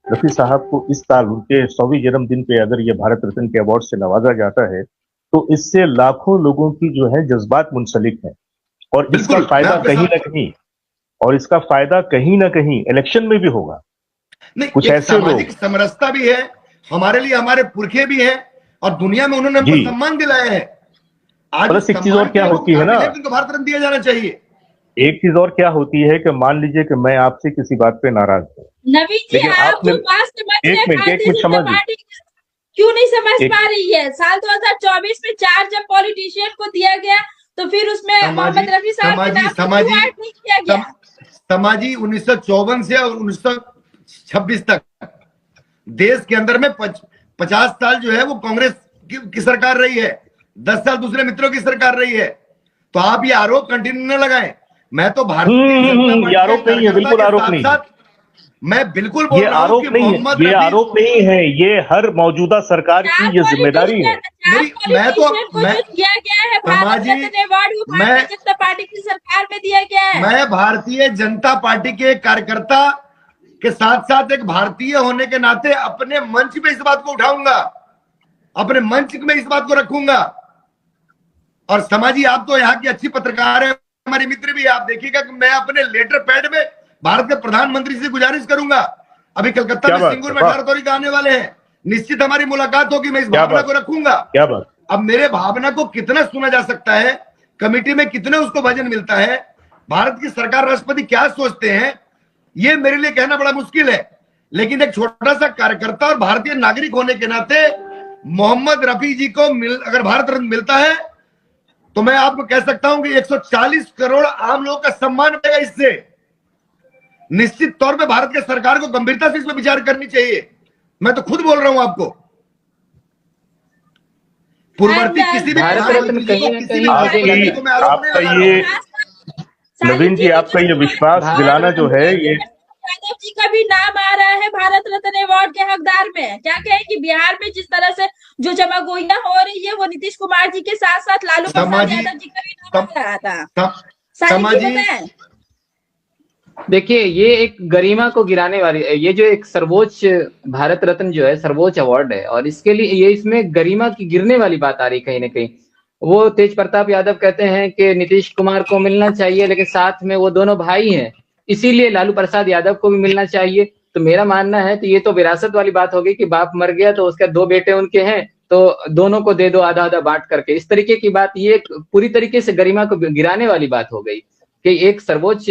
रफी साहब को इस साल उनके 100वें जन्मदिन पे अगर ये भारत रत्न के अवार्ड से नवाजा जाता है तो इससे लाखों लोगों की जो है जज्बात मुंसलिक हैं और इसका फायदा कहीं ना कहीं इलेक्शन में भी होगा। नहीं, कुछ ऐसे लोग, समरसता भी है हमारे लिए, हमारे पुरखे भी हैं, और दुनिया में उन्होंने हमको जी। सम्मान दिलाया है। आज प्लस एक चीज सम्मान और क्या के लिए वो होती है ना, काबिल है, उनको भारत रत्न दिया जाना चाहिए। एक चीज और क्या होती है कि मान लीजिए कि मैं आपसे किसी बात पे नाराज हूं, नवीन जी, लेकिन आप आपने जो बात समझ रहे हैं, एक भारतीय मिनट जनता समझ पार्टी क्यों नहीं समझ एक पा रही है? साल 2024 में 4 जब पॉलिटिशियन को दिया गया, तो फिर उसमें समाजी मोहम्मद रफी साहब के समाजी नाम को समाजी क्यों ऐड नहीं किया गया? समाजी 1954 से और 1926 तक देश के अंदर में 50 साल जो है वो कांग्रेस की सरकार रही है, 10 साल दूसरे मित्रों की सरकार रही है। तो आप ये आरोप कंटिन्यू न लगाएं। मैं तो भारतीय जनता ये पार्टी आरोप के नहीं है, कार्यकर्ता बिल्कुल के आरोप साथ नहीं है, साथ मैं बिल्कुल बोल ये रहा हूं आरोप कि नहीं है, मोहम्मद ये रफी आरोप नहीं है, ये हर मौजूदा सरकार की ये जिम्मेदारी है। मैं पॉलिटिशियन को जो दिया गया है भारत समाजी रत्न अवार्ड, वो मैं भारतीय जनता पार्टी की सरकार में दिया गया है। मैं भारतीय जनता पार्टी के कार्यकर्ता के साथ साथ एक भारतीय होने के नाते अपने मंच पे इस बात को उठाऊंगा, अपने मंच में इस बात को रखूंगा। और समाजी, आप तो यहाँ की अच्छी पत्रकार है, हमारे मित्र भी, आप देखिएगा कि मैं अपने लेटर पैड में भारत के प्रधानमंत्री से गुजारिश करूंगा। अभी कलकत्ता में सिंगूर में 18 तारीख आने वाले हैं, निश्चित हमारी मुलाकात होगी, मैं इस भावना को रखूंगा। क्या बात। अब मेरे भावना को कितना सुना जा सकता है, कमेटी में कितने उसको वजन मिलता है, भारत की सरकार, राष्ट्रपति क्या सोचते हैं, ये मेरे लिए कहना बड़ा मुश्किल है। लेकिन एक छोटा सा कार्यकर्ता और भारतीय नागरिक होने के नाते मोहम्मद रफी जी को अगर भारत रत्न मिलता है तो मैं आपको कह सकता हूं कि 140 करोड़ आम लोगों का सम्मान मिलेगा इससे। निश्चित तौर पे भारत की सरकार को गंभीरता से इसमें विचार करनी चाहिए। मैं तो खुद बोल रहा हूं आपको। पूर्ववर्ती किसी भी भारत रत्न कहीं ना कहीं आपका ये नवीन जी, आपका ये विश्वास दिलाना जो है, ये यादव जी का भी नाम आ रहा है भारत रत्न अवार्ड के हकदार में। क्या कहें कि बिहार में जिस तरह से जो जमागोइयां हो रही है, वो नीतीश कुमार जी के साथ साथ लालू प्रसाद यादव जी का भी नाम आ रहा था। समाजी, देखिए, ये एक गरिमा को गिराने वाली, ये जो एक सर्वोच्च भारत रत्न जो है सर्वोच्च अवार्ड है, और इसके लिए ये इसमें गरिमा की गिरने वाली बात आ रही कहीं ना कहीं। वो तेज प्रताप यादव कहते हैं कि नीतीश कुमार को मिलना चाहिए, लेकिन साथ में वो दोनों भाई हैं, इसीलिए लालू प्रसाद यादव को भी मिलना चाहिए। तो मेरा मानना है तो ये तो विरासत वाली बात होगी कि बाप मर गया तो उसके 2 बेटे उनके हैं, तो दोनों को दे दो आधा आधा बांट करके, इस तरीके की बात, ये पूरी तरीके से गरिमा को गिराने वाली बात हो गई कि एक सर्वोच्च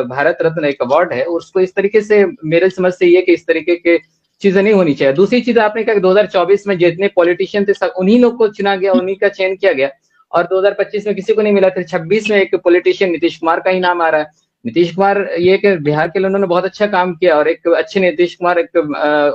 भारत रत्न एक अवार्ड है, उसको इस तरीके से, मेरे समझ से ये कि इस तरीके के चीजें नहीं होनी चाहिए। दूसरी चीज आपने कहा 2024 में जितने पॉलिटिशियन थे सब उन्हीं लोग को चुना गया, उन्हीं का चयन किया गया, और 2025 में किसी को नहीं मिला। फिर 26 में एक पॉलिटिशियन नीतीश कुमार का ही नाम आ रहा है। नीतीश कुमार ये कि बिहार के लिए उन्होंने बहुत अच्छा काम किया, और एक अच्छे नीतीश कुमार, एक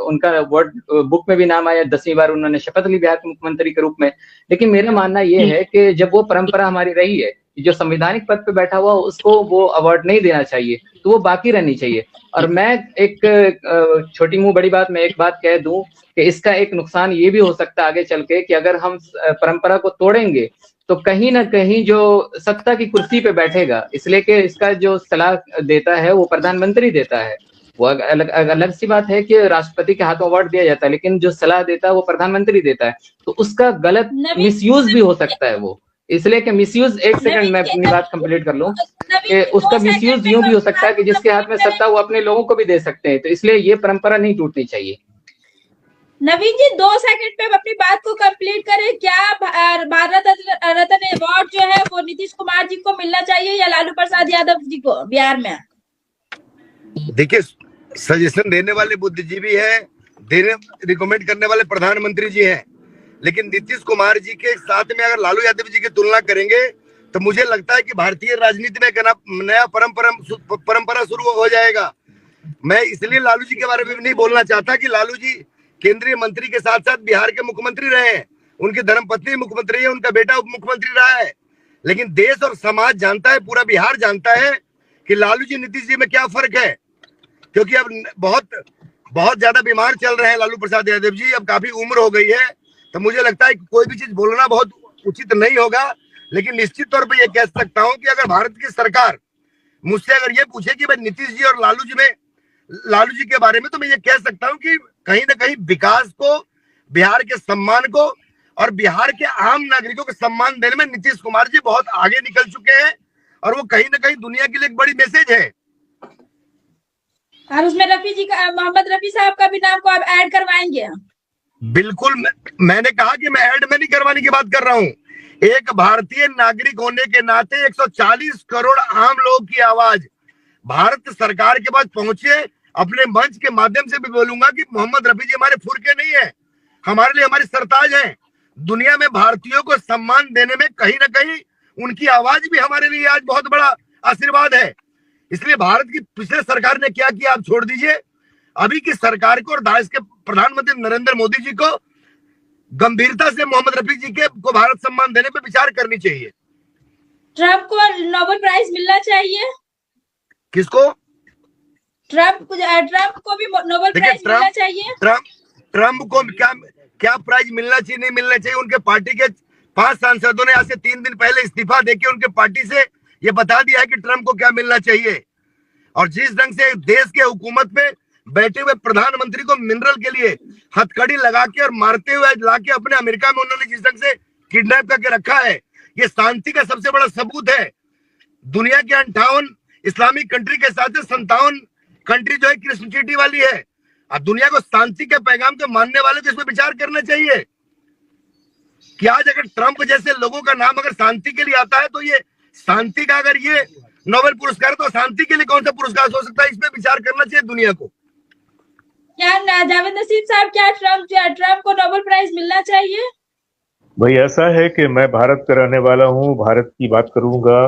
उनका वर्ड बुक में भी नाम आया, 10वीं बार उन्होंने शपथ ली बिहार के मुख्यमंत्री के रूप में। लेकिन मेरा मानना ये है कि जब वो परंपरा हमारी रही है, जो संवैधानिक पद पे बैठा हुआ उसको वो अवार्ड नहीं देना चाहिए, तो वो बाकी रहनी चाहिए। और मैं एक छोटी मुंह बड़ी बात, मैं एक बात कह दूं कि इसका एक नुकसान ये भी हो सकता है आगे चल के कि अगर हम परंपरा को तोड़ेंगे तो कहीं ना कहीं जो सत्ता की कुर्सी पे बैठेगा, इसलिए कि इसका जो सलाह देता है वो प्रधानमंत्री देता है। वो अलग सी बात है कि राष्ट्रपति के हाथों अवार्ड दिया जाता है, लेकिन जो सलाह देता है वो प्रधानमंत्री देता है, तो उसका गलत मिसयूज भी हो सकता है वो। इसलिए कि मिसयूज, एक सेकंड मैं अपनी बात कंप्लीट कर लूं, कि उसका मिसयूज यूं भी हो सकता है कि जिसके हाथ में सत्ता वो अपने लोगों को भी दे सकते हैं, तो इसलिए ये परंपरा नहीं टूटनी चाहिए। नवीन जी 2 सेकंड पे अपनी बात को कंप्लीट करें। क्या भारत रत्न अवार्ड जो है वो नीतीश कुमार जी को मिलना चाहिए या लालू प्रसाद यादव जी को बिहार में? देखिए, सजेशन देने वाले बुद्धिजीवी है, देने रिकमेंड करने वाले प्रधानमंत्री जी हैं, लेकिन नीतीश कुमार जी के साथ में अगर लालू यादव जी की तुलना करेंगे तो मुझे लगता है कि भारतीय राजनीति में एक नया परंपरा शुरू हो जाएगा। मैं इसलिए लालू जी के बारे में नहीं बोलना चाहता कि लालू जी केंद्रीय मंत्री के साथ साथ बिहार के मुख्यमंत्री रहे हैं, उनकी धर्मपत्नी मुख्यमंत्री है, उनका बेटा उप मुख्यमंत्री रहा है। लेकिन देश और समाज जानता है, पूरा बिहार जानता है कि लालू जी नीतीश जी में क्या फर्क है, क्योंकि अब बहुत ज्यादा बीमार चल रहे हैं लालू प्रसाद यादव जी, अब काफी उम्र हो गई है, तो मुझे लगता है कि कोई भी चीज बोलना बहुत उचित नहीं होगा। लेकिन निश्चित तौर पे ये कह सकता हूं कि अगर भारत की सरकार मुझसे अगर ये पूछे कि भाई नीतीश जी और लालू जी के बारे में, तो मैं ये कह सकता हूं कि कहीं ना कहीं विकास को, बिहार के सम्मान को और बिहार के आम नागरिकों को सम्मान देने में नीतीश कुमार जी बहुत आगे निकल चुके हैं, और वो कहीं ना कहीं दुनिया के लिए एक बड़ी मैसेज है। और उसमें रफी जी का, मोहम्मद रफी साहब का भी नाम को आप ऐड करवाएंगे? बिल्कुल, मैंने कहा कि मैं ऐड में नहीं करवाने की बात कर रहा हूं। एक भारतीय नागरिक होने के नाते 140 करोड़ आम लोगों की आवाज भारत सरकार के पास पहुंचे। अपने मंच के माध्यम से भी बोलूंगा कि मोहम्मद रफी जी हमारे फुरके नहीं है, हमारे लिए हमारे सरताज हैं। दुनिया में भारतीयों को सम्मान देने में कहीं ना कहीं उनकी आवाज भी हमारे लिए आज बहुत बड़ा आशीर्वाद है। इसलिए भारत की पिछले सरकार ने क्या किया आप छोड़ दीजिए, अभी की सरकार को और देश के प्रधानमंत्री नरेंद्र मोदी जी को गंभीरता से मोहम्मद रफी जी के को भारत सम्मान देने पे विचार करनी चाहिए। ट्रम्प को नोबेल प्राइज मिलना चाहिए। किसको? ट्रम्प को भी नोबेल प्राइज मिलना चाहिए। ट्रम्प को क्या प्राइज मिलना चाहिए नहीं मिलना चाहिए, उनके पार्टी के 5 सांसदों ने आज से 3 दिन पहले इस्तीफा देके उनके पार्टी से ये बता दिया है कि ट्रम्प को क्या मिलना चाहिए। और जिस ढंग से देश के हुकूमत में बैठे हुए प्रधानमंत्री को मिनरल के लिए हथकड़ी लगा के और मारते हुए लाके अपने अमेरिका में उन्होंने जिस ढंग से किडनैप करके रखा है, ये शांति का सबसे बड़ा सबूत है। दुनिया के 58 इस्लामिक कंट्री के साथ 57 कंट्री जो है कृष्ण चीटी वाली है। अब दुनिया को शांति के पैगाम को मानने वाले को इस पर विचार करना चाहिए कि आज अगर ट्रम्प जैसे लोगों का नाम अगर शांति के लिए आता है तो ये शांति का अगर ये नोबेल पुरस्कार तो शांति के लिए कौन सा पुरस्कार हो सकता है, इस पे विचार करना चाहिए दुनिया को। क्या जावेद नसीम साहब, क्या ट्रम्प को नोबेल प्राइज मिलना चाहिए? भाई ऐसा है कि मैं भारत का रहने वाला हूँ, भारत की बात करूंगा,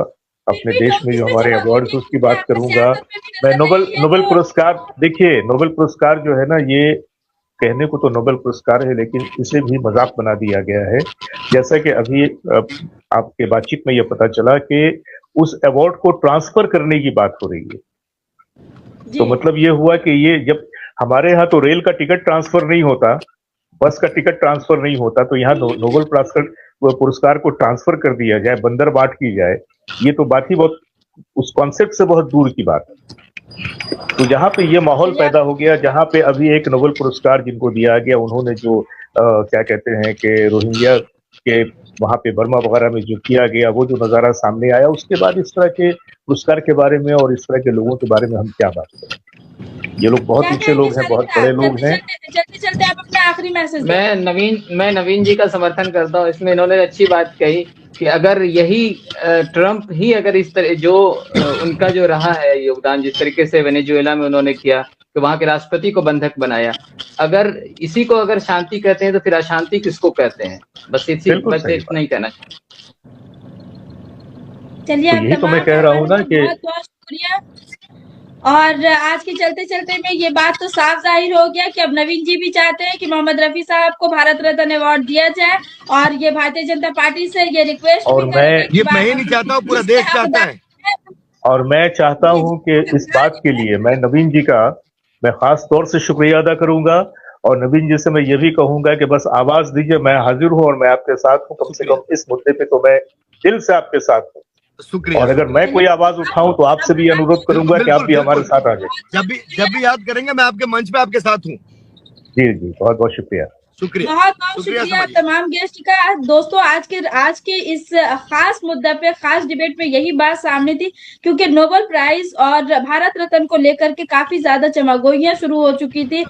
अपने देश में जो हमारे अवार्ड उसकी बात करूंगा। मैं नोबेल पुरस्कार, देखिए नोबेल पुरस्कार जो है ना, ये कहने को तो नोबेल पुरस्कार है लेकिन इसे भी मजाक बना दिया गया है। जैसा कि अभी आपके बातचीत में ये पता चला कि उस अवार्ड को ट्रांसफर करने की बात हो रही है, तो मतलब ये हुआ कि ये जब हमारे यहाँ तो रेल का टिकट ट्रांसफर नहीं होता, बस का टिकट ट्रांसफर नहीं होता, तो यहाँ नोबेल पुरस्कार को ट्रांसफर कर दिया जाए, बंदर बांट की जाए, ये तो बात ही बहुत उस कॉन्सेप्ट से बहुत दूर की बात है। तो जहाँ पे ये माहौल पैदा हो गया, जहाँ पे अभी एक नोबेल पुरस्कार जिनको दिया गया, उन्होंने जो क्या कहते हैं कि रोहिंग्या के वहां पे बर्मा वगैरह में जो किया गया, वो जो नजारा सामने आया, उसके बाद इस तरह के पुरस्कार के बारे में और इस तरह के लोगों के बारे में हम क्या बात करें। ये लोग बहुत अच्छे लोग हैं, बहुत बड़े लोग हैं। चलते आप अपना आखिरी मैसेज। मैं नवीन जी का समर्थन करता हूँ। इसमें इन्होंने अच्छी बात कही कि अगर यही ट्रम्प ही अगर इस तरह जो उनका जो रहा है योगदान, जिस तरीके से वेनेजुएला में उन्होंने किया कि वहां के राष्ट्रपति को बंधक बनाया, अगर इसी को अगर शांति कहते हैं तो फिर अशांति किसको कहते हैं? बस इतना ही कहना चाहिए। चलिए, यही तो मैं कह रहा हूँ ना कि बहुत बहुत शुक्रिया। और आज के चलते चलते में ये बात तो साफ जाहिर हो गया कि अब नवीन जी भी चाहते हैं कि मोहम्मद रफी साहब को भारत रत्न अवार्ड दिया जाए, और ये भारतीय जनता पार्टी से ये रिक्वेस्ट और भी मैं ही नहीं चाहता हूँ, पूरा देश चाहता है। और मैं चाहता हूं कि इस बात के लिए मैं नवीन जी का मैं खास तौर से शुक्रिया अदा करूंगा, और नवीन जी से मैं ये भी कहूंगा कि बस आवाज दीजिए, मैं हाजिर हूं और मैं आपके साथ हूं। कम से कम इस मुद्दे पे तो मैं दिल से आपके साथ हूं। शुक्रिया। और अगर मैं कोई आवाज उठाऊं तो आपसे भी अनुरोध करूंगा कि आप भी हमारे साथ आ जाए। जब भी याद करेंगे मैं आपके मंच पे आपके साथ हूँ। जी जी, बहुत बहुत शुक्रिया। बहुत बहुत शुक्रिया तमाम गेस्ट का। दोस्तों, आज के इस खास मुद्दा पे, खास डिबेट पे यही बात सामने थी, क्योंकि नोबेल प्राइज और भारत रत्न को लेकर के काफी ज्यादा चमागोइयां शुरू हो चुकी थी।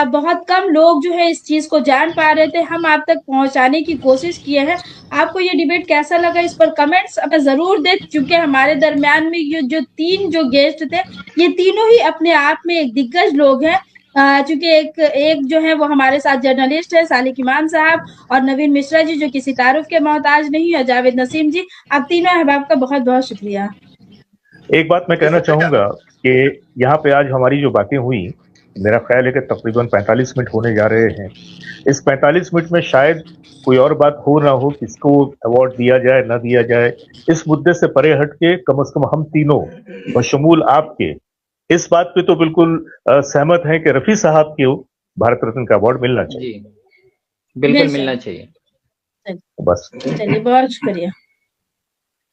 बहुत कम लोग जो है इस चीज को जान पा रहे थे। हम आप तक पहुंचाने की कोशिश किए हैं। आपको ये डिबेट कैसा लगा, इस पर कमेंट्स जरूर दे, क्योंकि हमारे दरमियान में ये जो 3 गेस्ट थे, ये तीनों ही अपने आप में एक दिग्गज लोग हैं। चूंकि एक जो है वो हमारे साथ जर्नलिस्ट है सालिक इमाम साहब, और नवीन मिश्रा जी जो किसी तारुफ के मोहताज नहीं है, जावेद नसीम जी। आप तीनों अहबाब का बहुत बहुत शुक्रिया। एक बात मैं कहना चाहूंगा कि यहाँ पे आज हमारी जो बातें हुई, मेरा ख्याल है कि तकरीबन 45 मिनट होने जा रहे हैं। इस 45 मिनट में शायद कोई और बात हो ना हो, किसको अवार्ड दिया जाए ना दिया जाए, इस मुद्दे से परे हट के कम से कम हम तीनों बशमूल आपके इस बात पे तो बिल्कुल सहमत हैं कि रफी साहब को भारत रत्न का अवार्ड मिलना चाहिए। जी, बिल्कुल मिलना चाहिए। बस चलिए, बहुत शुक्रिया।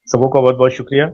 सबों का बहुत बहुत शुक्रिया।